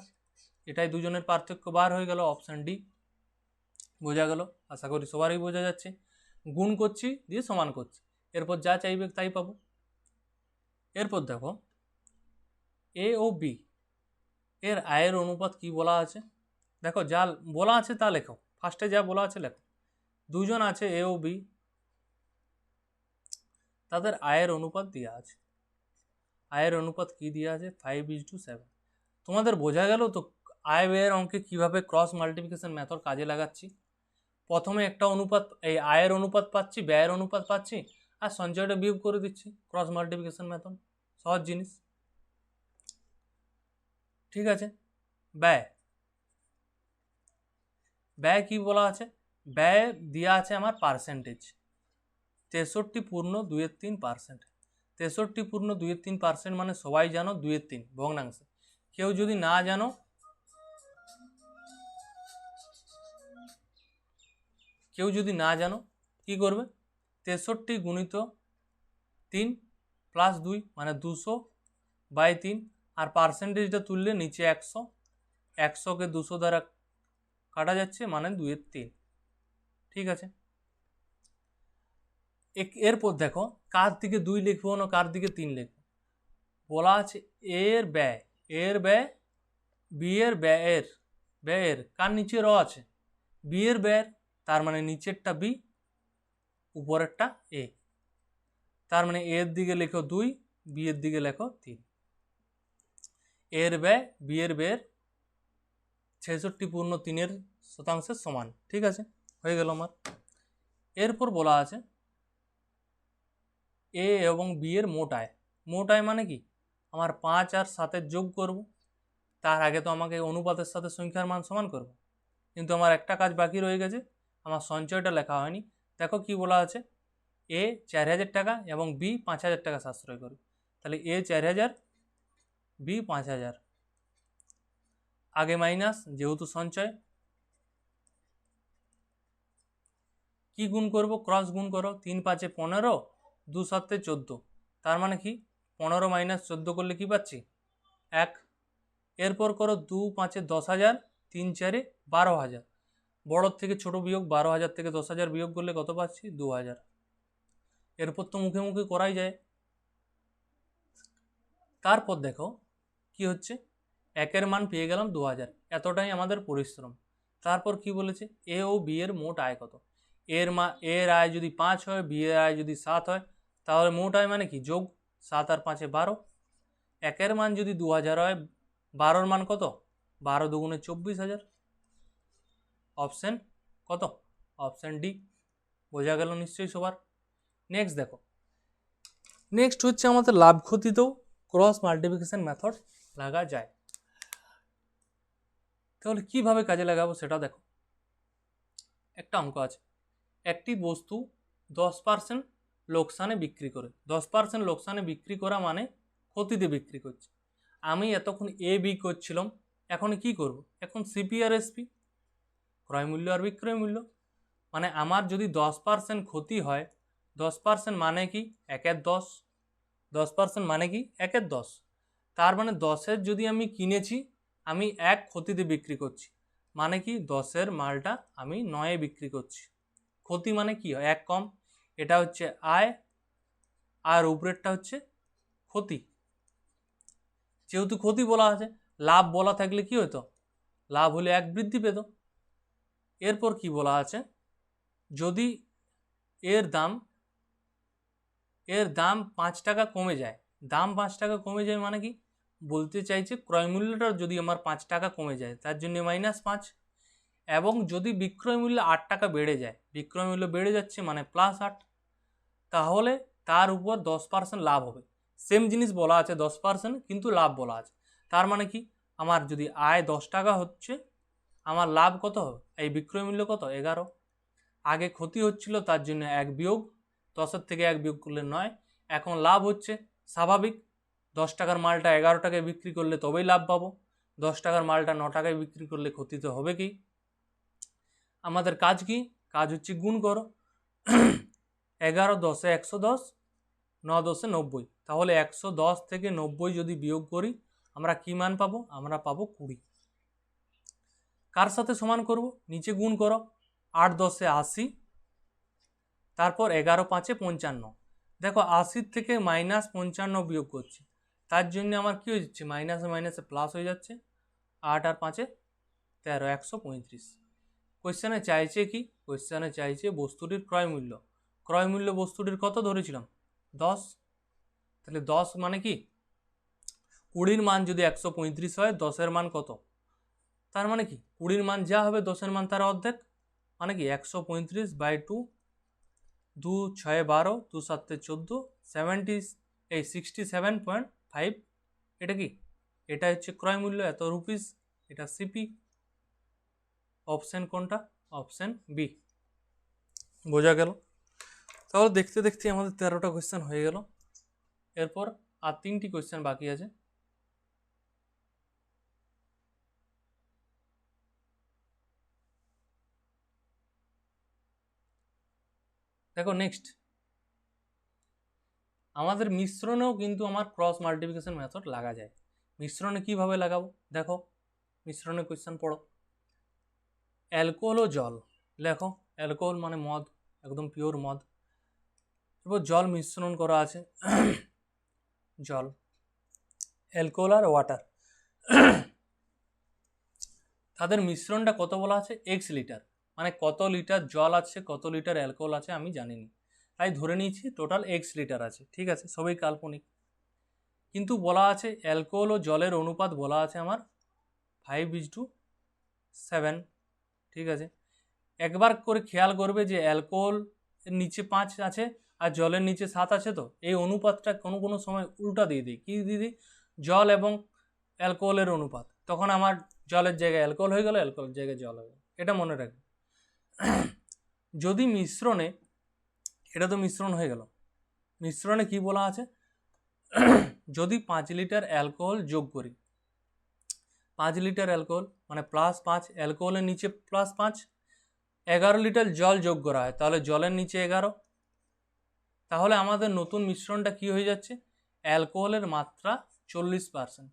Speaker 1: এটাই দুজনের পার্থক্য বার হয়ে গেল, অপশান ডি। বোঝা গেল, আশা করি সবারই বোঝা যাচ্ছে। গুণ করছি দিয়ে সমান করছি, এরপর যা চাইবে তাই পাবো। এরপর দেখো এ ও বি এর আয়ের অনুপাত কি বলা আছে, দেখো যা বলা আছে তা লেখো, ফার্স্টে যা বলা আছে লেখো। দুজন আছে এ ও বি, তাদের আয়ের অনুপাত দেওয়া আছে, আয়ের অনুপাত কি দেওয়া আছে 5:7। তোমাদের বোঝা গেল তো আয় ব্যয়ের অঙ্কে কিভাবে ক্রস মাল্টিপ্লিকেশন মেথড কাজে লাগাচ্ছি। প্রথমে একটা অনুপাত, এই আয়ের অনুপাত পাচ্ছি, ব্যয়ের অনুপাত পাচ্ছি, আর সঞ্চয়টা বিয়োগ করে দিচ্ছি, ক্রস মাল্টিপ্লিকেশন মেথড, সহজ জিনিস, ঠিক আছে। ব্যয়, ব্যয় কি বলা আছে, ব্যয় দেওয়া আছে আমার পার্সেন্টেজ 63.23%, 63.23% মানে সবাই জানো 2/3 ভগ্নাংশে। কেউ যদি না জানো, কি করবে, 63 গুণিত 3 প্লাস 2 মানে 200/3, আর পার্সেন্টেজটা তুললে নিচে 100, 100কে 200 দ্বারা কাটা যাচ্ছে মানে 2/3। ঠিক আছে, এরপর দেখো কার দিকে 2 লিখবো না কার দিকে 3 লিখবো। বলা আছে এর ব্যয় বি এর ব্যয়ের কার নিচে র আছে, বি এর ব্যয়ের, তার মানে নিচেরটা বি উপরেরটা এ, তার মানে এর দিকে লেখো 2, বি এর দিকে লেখো 3। এর ব্যয় বি এর ব্যয়ের 66.3% সমান। ঠিক আছে, হয়ে গেল আমার। এরপর বলা আছে এ এবং বি এর মোট আয় মানে কি, আমার 5 আর 7 যোগ করব। তার আগে তো আমাকে অনুপাতের সাথে সংখ্যার মান সমান করব, কিন্তু আমার একটা কাজ বাকি রয়ে গেছে, আমার সঞ্চয়টা লেখা হয়নি। দেখো কি বলা আছে, এ 4,000 টাকা এবং বি 5,000 টাকা সাশ্রয় করবে। তাহলে এ 4,000, বি 5,000, আগে মাইনাস যেহেতু সঞ্চয়। কি গুণ করব, ক্রস গুণ করো, 3 5 15, 2 7 14, তার মানে কি 15 মাইনাস 14 করলে কি পাচ্ছি 1। এরপর করো 2 5 10,000, 3 4 12,000, বড়োর থেকে ছোট বিয়োগ, 12,000 থেকে 10,000 বিয়োগ করলে কত পাচ্ছি 2,000। এরপর তো মুখে মুখে করাই যায়। তারপর দেখো কি হচ্ছে, একের মান পেয়ে গেলাম 2,000, এতটাই আমাদের পরিশ্রম। তারপর কি বলেছে, এ ও বি এর মোট আয় কত। এর আয় যদি 5 হয়, বি এর আয় যদি 7 হয়, তাহলে মোট আয় মানে কি যোগ 7 আর 5 12। একের মান যদি 2,000 হয়, 12-র মান কত, 12 দুগুণে 24,000। অপশন কত, অপশন ডি। বোঝা গেল নিশ্চয়ই সবার। নেক্সট দেখো, নেক্সট হচ্ছে আমাদের লাভ ক্ষতিতেও ক্রস মাল্টিপ্লিকেশন মেথড লাগা যায়। তাহলে কিভাবে কাজে লাগাবো সেটা দেখো। একটা অঙ্ক আছে, একটি বস্তু 10% লোকসানে বিক্রি করে, 10% লোকসানে বিক্রি করা মানে ক্ষতিতে বিক্রি করছে। আমি এতক্ষণ এ বি করছিলাম, এখন কি করব, এখন সিপি আর এসপি, ক্রয় মূল্য আর বিক্রয় মূল্য। মানে আমার যদি 10% ক্ষতি হয়, 10% মানে কি 1/10, 10% মানে কি 1/10, তার মানে 10-এর যদি আমি কিনেছি, আমি 1 ক্ষতিতে বিক্রি করছি, মানে কি 10-এর মালটা আমি 9-এ বিক্রি করছি। ক্ষতি মানে কি হয় 1 কম, এটা হচ্ছে আয় আর উপরেরটা হচ্ছে ক্ষতি। যেহেতু ক্ষতি বলা আছে, লাভ বলা থাকলে কি হতো, লাভ হলে 1 বৃদ্ধি পেত। এরপর কি বলা আছে, যদি এর দাম 5 টাকা কমে যায়, দাম 5 টাকা কমে যায় মানে কি বলতে চাইছে, ক্রয় মূল্যটা যদি আমার 5 টাকা কমে যায় তার জন্য -5, এবং যদি বিক্রয় মূল্য 8 টাকা বেড়ে যায়, বিক্রয় মূল্য বেড়ে যাচ্ছে মানে +8, তাহলে তার উপর 10% লাভ হবে। সেম জিনিস বলা আছে 10%, কিন্তু লাভ বলা আছে। তার মানে কি, আমার যদি আয় 10 টাকা হচ্ছে, আমার লাভ কত হবে, এই বিক্রয় মূল্য কত 11। আগে ক্ষতি হচ্ছিল তার জন্য 1 বিয়োগ, 10-এর থেকে 1 বিয়োগ করলে 9। এখন লাভ হচ্ছে, স্বাভাবিক 10 টাকার মালটা 11 টাকায় বিক্রি করলে তবেই লাভ পাবো, 10 টাকার মালটা 9 টাকায় বিক্রি করলে ক্ষতি তো হবে কি। আমাদের কাজ কি, কাজ হচ্ছে গুণ করো, 11 10-এ 110, 9 10-এ 90, তাহলে 110 থেকে 90 যদি বিয়োগ করি আমরা কি মান পাবো, আমরা পাবো 20। কার সাথে সমান করব, নিচে গুণ করো, 8 10-এ 80, তারপর 11 5-এ 55। দেখো 80 থেকে -55 বিয়োগ করছি, তার জন্য আমার কি হয়ে যাচ্ছে, মাইনাসে মাইনাসে প্লাস হয়ে যাচ্ছে, 8 আর 5-এ 13, 135। কোয়েশ্চেনে চাইছে কি, কোয়েশ্চেনে চাইছে বস্তুটির ক্রয় মূল্য। ক্রয় মূল্য বস্তুটির কত ধরেছিলাম 10, তাহলে 10 মানে কি 20-র মান যদি 135 হয়, 10-এর মান কত, তার মানে কি 20-র মান যা হবে 10-এর মান তার অর্ধেক, মানে কি 135/2, 2 6 12, 2 7 14, 67.5। এটা কি, এটা হচ্ছে ক্রয় মূল্য, এত রুপিস, এটা সিপি। অপশন কোনটা, অপশন বি। বোঝা গেল। তাহলে দেখতে দেখতে আমাদের 13টা কোয়েশ্চেন হয়ে গেল। এরপর আর 3টি কোয়েশ্চেন বাকি আছে। দেখো নেক্সট, আমাদের মিশ্রণেও কিন্তু আমার ক্রস মাল্টিপ্লিকেশন মেথড লাগা যায়। মিশ্রণে কিভাবে লাগাবো দেখো, মিশ্রণে কোয়েশ্চেন পড়ো। অ্যালকোহল ও জল, লেখো অ্যালকোহল মানে মদ, একদম পিওর মদ। এরপর জল মিশ্রণ করা আছে, জল, অ্যালকোহল আর ওয়াটার, তাদের মিশ্রণটা কত বলা আছে এক্স লিটার, মানে কত লিটার জল আছে কত লিটার অ্যালকোহল আছে আমি জানিনি, তাই ধরে নিয়েছি টোটাল এক্স লিটার আছে। ঠিক আছে, সবই কাল্পনিক, কিন্তু বলা আছে অ্যালকোহল ও জলের অনুপাত বলা আছে আমার 5:7। ঠিক আছে, একবার করে খেয়াল করবে যে অ্যালকোহল এর নিচে 5 আছে আর জলের নিচে 7 আছে, তো এই অনুপাতটা কোনো কোনো সময় উল্টা দিয়ে দিই, কী দিয়ে দিই, জল এবং অ্যালকোহলের অনুপাত, তখন আমার জলের জায়গায় অ্যালকোহল হয়ে গেল, অ্যালকোহলের জায়গায় জল হয়ে গেল, এটা মনে রাখবে। যদি মিশ্রণে, এটা তো মিশ্রণ হয়ে গেল, মিশ্রণে কি বলা আছে, যদি 5 লিটার অ্যালকোহল যোগ করি, 5 লিটার অ্যালকোহল মানে +5, অ্যালকোহলের নিচে +5, 11 লিটার জল যোগ করা হয়, তাহলে জলের নিচে 11, তাহলে আমাদের নতুন মিশ্রণটা কি হয়ে যাচ্ছে, অ্যালকোহলের মাত্রা 40%।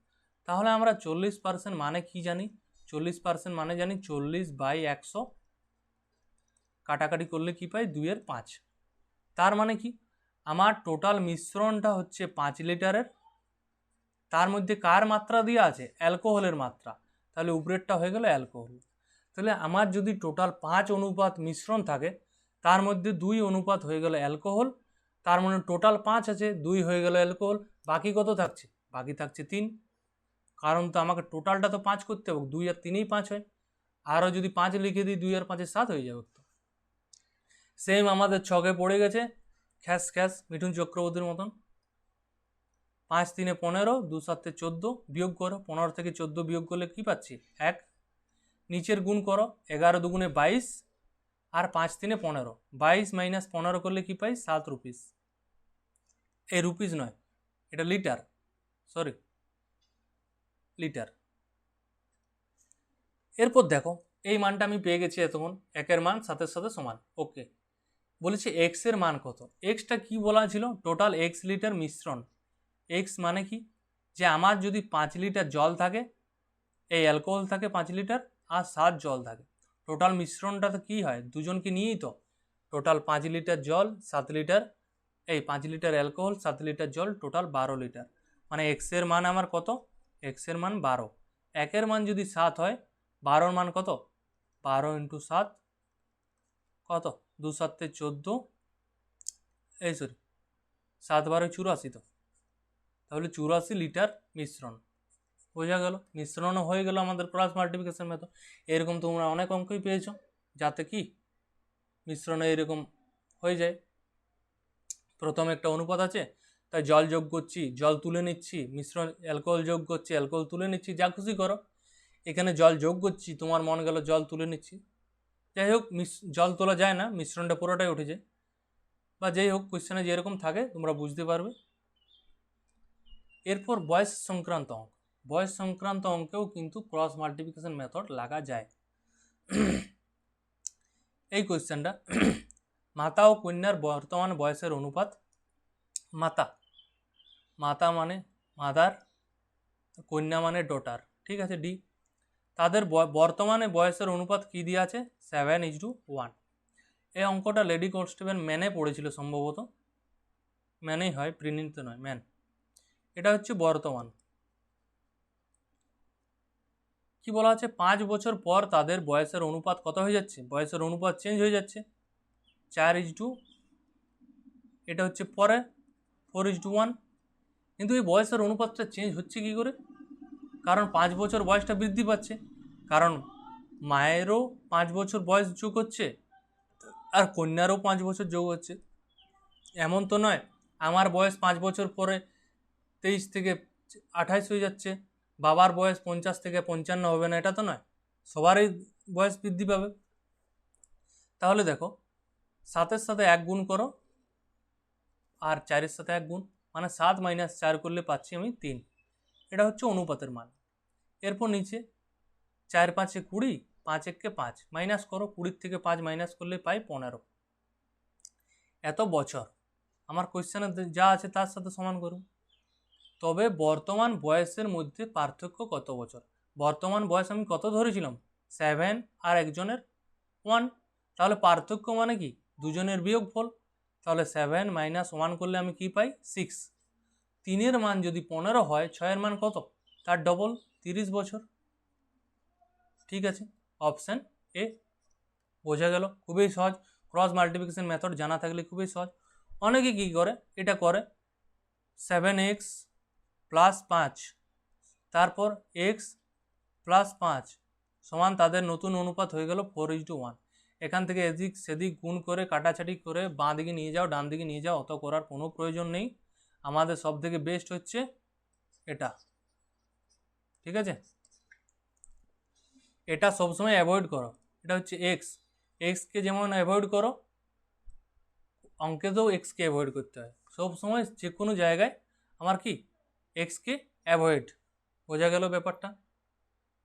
Speaker 1: তাহলে আমরা 40% মানে কি জানি, 40% মানে জানি 40/100, কাটাকাটি করলে কি পাই 2/5। তার মানে কি, আমার টোটাল মিশ্রণটা হচ্ছে 5 লিটারের, তার মধ্যে কার মাত্রা দেওয়া আছে, অ্যালকোহলের মাত্রা, তাহলে উপরেরটা হয়ে গেল অ্যালকোহল। তাহলে আমার যদি টোটাল 5 অনুপাত মিশ্রণ থাকে, তার মধ্যে 2 অনুপাত হয়ে গেল অ্যালকোহল, তার মানে টোটাল 5 আছে, 2 হয়ে গেল অ্যালকোহল, বাকি কত থাকছে, বাকি থাকছে 3, কারণ তো আমাকে টোটালটা তো 5 করতে হবে, 2 আর 3ই 5 হয়, আরও যদি 5 লিখে দিই 2 আর 5 7 হয়ে যাবে। তো সেম আমাদের ছকে পড়ে গেছে, খ্যাস খ্যাস মিঠুন চক্রবর্তীর মতন, 5 3 15, 2 7 14, বিয়োগ করো, 15 থেকে 14 বিয়োগ করলে কি পাচ্ছি 1, নিচের গুণ করো, 11 দুগুণে 22 আর 5 3 15, 22 - 15 করলে কি পাই 7 রুপিস, এই রুপিস নয়, এটা লিটার, সরি লিটার। এরপর দেখো এই মানটা আমি পেয়ে গেছি এতক্ষণ, একের মান 7-এর সাথে সমান, ওকে। বলেছি এক্স এর মান কত, এক্সটা কি বলা ছিল, টোটাল এক্স লিটার মিশ্রণ। এক্স মানে কি, যে আমার যদি 5 লিটার জল থাকে, এই অ্যালকোহল থাকে 5 লিটার আর 7 জল থাকে, টোটাল মিশ্রণটা তো কী হয়, দুজনকে নিয়েই তো, টোটাল 5 লিটার জল 7 লিটার, এই 5 লিটার অ্যালকোহল 7 লিটার জল, টোটাল 12 লিটার, মানে এক্সের মান আমার কত, এক্সের মান 12, একের মান যদি 7 হয়, 12-র মান কত, 12 × 7 কত, 2 7 14, এই সরি 7 12 84, তো তাহলে 84 লিটার মিশ্রণ, বোঝা গেল, মিশ্রণও হয়ে গেল আমাদের ক্রস মাল্টিপ্লিকেশন মেথড। এরকম তোমরা অনেক অঙ্কই পেয়েছো যাতে কি মিশ্রণে এরকম হয়ে যায়, প্রথমে একটা অনুপাত আছে, তাই জল যোগ করছি, জল তুলে নিচ্ছি, মিশ্রণ অ্যালকোহল যোগ করছি, অ্যালকোহল তুলে নিচ্ছি, যা খুশি করো, এখানে জল যোগ করছি, তোমার মন গেল জল তুলে নিচ্ছি, যাই হোক জল তোলা যায় না, মিশ্রণটা পুরোটাই উঠে যায়, বা যাই হোক কোয়েশ্চেনে যেরকম থাকে তোমরা বুঝতে পারবে। এরপর বয়স সংক্রান্ত অঙ্ক, বয়স সংক্রান্ত অঙ্কেও কিন্তু ক্রস মাল্টিপ্লিকেশন মেথড লাগা যায়। এই কোয়েশ্চেনটা, মাতা ও কন্যার বর্তমান বয়সের অনুপাত, মাতা, মাতা মানে মাদার, কন্যা মানে ডটার, ঠিক আছে ডি, তাদের বর্তমানে বয়সের অনুপাত কি দিয়ে আছে 7:1। এই অঙ্কটা লেডি কনস্টেবল ম্যানে পড়েছিল সম্ভবত, ম্যানেই হয়, প্রিনিতে নয়, ম্যান। এটা হচ্ছে বর্তমান, কি বলা আছে 5 বছর পর তাদের বয়সের অনুপাত কত হয়ে যাচ্ছে, বয়সের অনুপাত চেঞ্জ হয়ে যাচ্ছে 4:, এটা হচ্ছে পরে 4:1, কিন্তু এই বয়সের অনুপাতটা চেঞ্জ হচ্ছে কি করে, কারণ 5 বছর বয়সটা বৃদ্ধি পাচ্ছে, কারণ মায়েরও 5 বছর বয়স যোগ হচ্ছে আর কন্যারও 5 বছর যোগ হচ্ছে, এমন তো নয় আমার বয়স 5 বছর পরে 23 থেকে 28 হয়ে যাচ্ছে, বাবার বয়স 50 থেকে 55 হবে না, এটা তো নয়, সবারই বয়স বৃদ্ধি পাবে। তাহলে দেখো 7-এর সাথে 1 গুণ করো আর 4-এর সাথে 1 গুণ, মানে 7 মাইনাস 4 করলে পাচ্ছি আমি 3। এটা হচ্ছে অনুপাতের মান। এরপর নিচে 4 5 20, 5 1 5, মাইনাস করো, 20 থেকে 5 মাইনাস করলে পাই 15। এত বছর আমার কোয়েশ্চেনে যা আছে তার সাথে সমান করুন। তবে বর্তমান বয়সের মধ্যে পার্থক্য কত বছর? বর্তমান বয়স আমি কত ধরেছিলাম? 7 আর একজনের 1। তাহলে পার্থক্য মানে কি? দুজনের বিয়োগফল। তাহলে 7 মাইনাস 1 করলে আমি কি পাই? 6। 3-এর মান যদি 15 হয়, 6-এর মান কত? তার ডবল, 30 বছর। ঠিক আছে, অপশান এ। বোঝা গেল? খুবই সহজ। ক্রস মাল্টিপ্লিকেশন মেথড জানা থাকলে খুবই সহজ। অনেকে কি করে, এটা করে 7x প্লাস 5, তারপর x প্লাস 5 সমান, তাদের নতুন অনুপাত হয়ে গেল 4:1। এখান থেকে এদিক সেদিক গুণ করে কাটাছাটি করে বাঁ দিকে নিয়ে যাও, ডান দিকে নিয়ে যাও, অত করার কোনো প্রয়োজন নেই। আমাদের সব থেকে বেস্ট হচ্ছে এটা। ঠিক আছে, এটা সবসময় অ্যাভয়েড করো। এটা হচ্ছে এক্স, এক্সকে যেমন অ্যাভয়েড করো, অঙ্কেতেও এক্সকে অ্যাভয়েড করতে হয়। সবসময় যে কোনো জায়গায় আমার কি এক্সকে অ্যাভয়েড। বোঝা গেল ব্যাপারটা?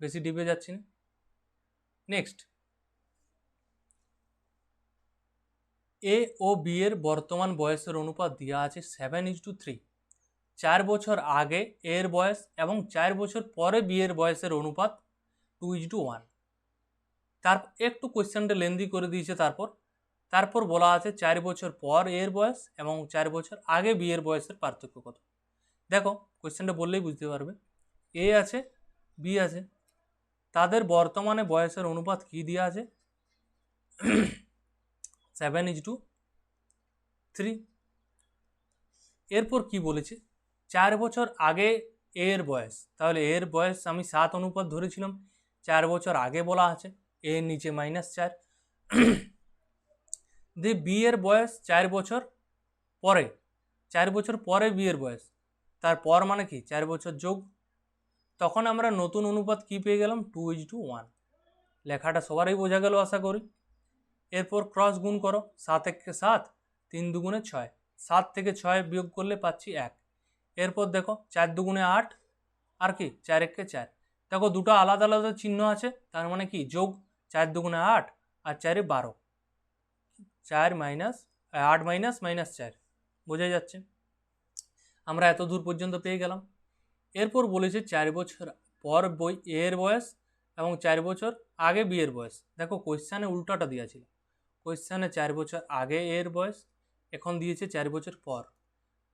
Speaker 1: বেশি ডিপে যাচ্ছি না। নেক্সট, এ ও বি এর বর্তমান বয়সের অনুপাত দেওয়া আছে 7:3। 4 বছর আগে এর বয়স এবং 4 বছর পরে বি এর বয়সের অনুপাত 2:1। তার একটু কোয়েশ্চেনটা লেন্দি করে দিয়েছে। তারপর বলা আছে 4 বছর পর এর বয়স এবং 4 বছর আগে বি এর বয়সের পার্থক্য কত। দেখো কোয়েশ্চেনটা বললেই বুঝতে পারবে। এ আছে, বি আছে, তাদের বর্তমানে বয়সের অনুপাত কি দেওয়া আছে? 7:3। এরপর কি বলেছে? 4 বছর আগে এর বয়স, তাহলে এর বয়স আমি 7 অনুপাত ধরেছিলাম, 4 বছর আগে বলা আছে, এর নিচে -4। দিয়ে বি এর বয়স 4 বছর পরে, 4 বছর পরে বি এর বয়স, তার পর মানে কি 4 বছর যোগ। তখন আমরা নতুন অনুপাত কি পেয়ে গেলাম? 2:1। লেখাটা সবারই বোঝা গেল আশা করি। এরপর ক্রস গুণ করো, 7 1 7, 3 2 6, 7 থেকে 6 বিয়োগ করলে পাচ্ছি 1। এরপর দেখো 4 2 8, আর কি 4 1 4। দেখো দুটো আলাদা আলাদা চিহ্ন আছে, তার মানে কি যোগ। 4 2 8 আর 4 12, 4 মাইনাস 8 মাইনাস -4। বোঝা যাচ্ছে? আমরা এত দূর পর্যন্ত পেয়ে গেলাম। এরপর বলেছে 4 বছর পর এর বয়স এবং 4 বছর আগে বি এর বয়স। দেখো কোয়েশ্চানে উল্টাটা দেওয়া ছিল। কোয়েশ্চানে 4 বছর আগে এর বয়স, এখন দিয়েছে 4 বছর পর।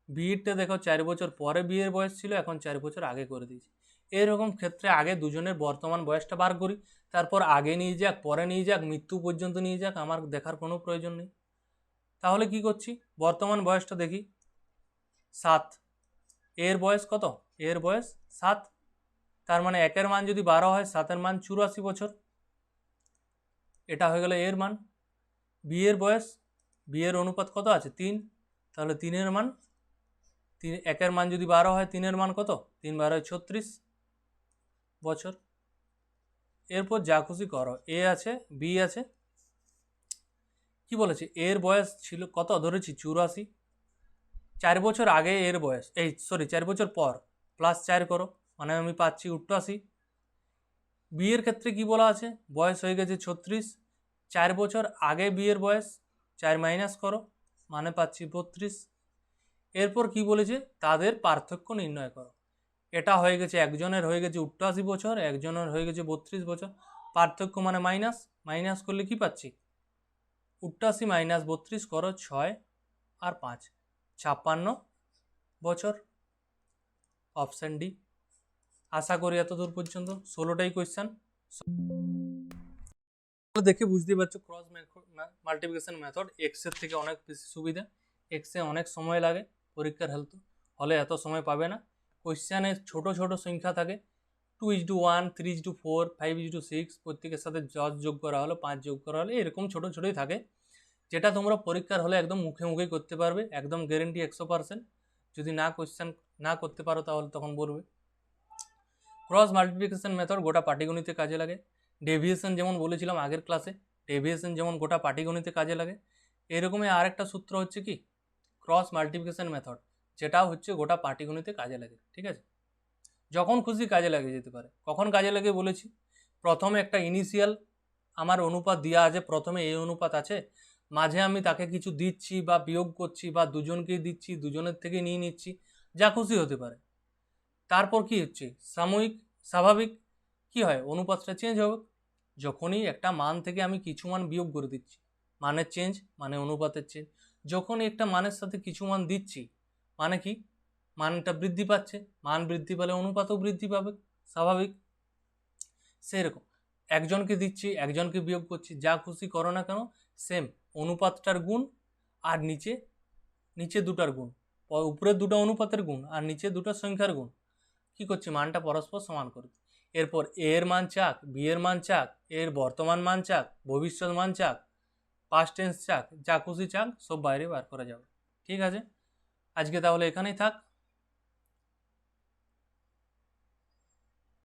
Speaker 1: বিয়েরটা দেখো 4 বছর পরে বিয়ের বয়স ছিল, এখন 4 বছর আগে করে দিয়েছে। এরকম ক্ষেত্রে আগে দুজনের বর্তমান বয়সটা বার করি, তারপর আগে নিয়ে যাক, পরে নিয়ে যাক, মৃত্যু পর্যন্ত নিয়ে যাক, আমার দেখার কোনো প্রয়োজন নেই। তাহলে কি করছি? বর্তমান বয়সটা দেখি, 7। এর বয়স কত? এর বয়স 7। তার মানে 1-এর মান যদি 12 হয়, 7-এর মান 84 বছর। এটা হয়ে গেল এর মান। বি এর বয়স, বি এর অনুপাত কত আছে? 3। তাহলে 3-এর মান, 1-এর মান যদি 12 হয়, 3-এর মান কত? 3 12 36 বছর। এরপর যা খুশি করো, এ আছে, বি আছে। কি বলেছে? এর বয়স ছিল কত ধরেছি? 84। 4 বছর আগে এর বয়স, 4 বছর পর, প্লাস 4 করো, মানে আমি পাচ্ছি 88। বি এর ক্ষেত্রে কি বলা আছে? বয়স হয়ে গেছে 36। 4 বছর আগে বি এর বয়স, 4 মাইনাস করো, মানে পাচ্ছি 32। এরপর কি বলেছে? তাদের পার্থক্য নির্ণয় করো। এটা হয়ে গেছে, একজনের হয়ে গেছে 88 বছর, একজনের হয়ে গেছে 32 বছর। পার্থক্য মানে মাইনাস, মাইনাস করলে কি পাচ্ছি? 88 মাইনাস 32 করো, 6 আর 5, 56 বছর। Option D. আশা করি এত দূর পর্যন্ত 16টাই কোয়েশ্চেন দেখে বুঝতে পারছো ক্রস মাল্টিপ্লিকেশন মেথড এক্সের থেকে অনেক বেশি সুবিধা। এক্সে অনেক সময় লাগে, পরীক্ষার হলে এত সময় পাবে না। কোয়েশ্চেনে ছোট ছোট সংখ্যা থাকে, 2:1, 3:4, 5:6, প্রত্যেকের সাথে 10 যোগ করা হলো, 5 যোগ করা হলো, এরকম ছোট ছোটই থাকে, যেটা তোমরা পরীক্ষার হলে একদম মুখে মুখেই করতে পারবে, একদম গ্যারেন্টি 100%। যদি কোয়েশ্চেন না করতে পারো তাহলে তখন বলবে। ক্রস মাল্টিপ্লিকেশন মেথড গোটা পাটিগণিতে কাজে লাগে। ডেভিয়েশন যেমন বলেছিলাম আগের ক্লাসে, ডেভিয়েশন যেমন গোটা পাটিগণিতে কাজে লাগে, এরকমই আরেকটা সূত্র হচ্ছে কি ক্রস মাল্টিপ্লিকেশন মেথড, যেটা হচ্ছে গোটা পাটিগণিতে কাজে লাগে। ঠিক আছে, যখন খুশি কাজে লাগে যেতে পারে। কখন কাজে লাগে বলেছি, প্রথমে একটা ইনিশিয়াল আমার অনুপাত দেওয়া আছে, প্রথমে এই অনুপাত আছে, মাঝে আমি তাকে কিছু দিচ্ছি বা বিয়োগ করছি বা দুজনকেই দিচ্ছি, দুজনের থেকে নিয়ে নিচ্ছি, যা খুশি হতে পারে। তারপর কি হচ্ছে, সাময়িক স্বাভাবিক কি হয়, অনুপাতটা চেঞ্জ হবে। যখনই একটা মান থেকে আমি কিছু মান বিয়োগ করে দিচ্ছি, মানের চেঞ্জ মানে অনুপাতের চেঞ্জ। যখনই একটা মানের সাথে কিছু মান দিচ্ছি মানে কি, মানটা বৃদ্ধি পাচ্ছে, মান বৃদ্ধি পেলে অনুপাতও বৃদ্ধি পাবে, স্বাভাবিক। সেরকম একজনকে দিচ্ছি, একজনকে বিয়োগ করছি, যা খুশি করো না কেন, সেম অনুপাতটার গুণ আর নিচে নিচে দুটার গুণ, উপরের দুটো অনুপাতের গুণ আর নিচে দুটো সংখ্যার গুণ, কি করছি, মানটা পরস্পর সমান করে। এরপর এ এর মান চাক, বি এর মান চাক, এর বর্তমান মান চাক, ভবিষ্যৎ মান চাক, পাস্ট টেন্স চাক, যা খুশি চাক, সব বাইরে বার করা যাবে। ঠিক আছে, আজকে তাহলে এখানেই থাক।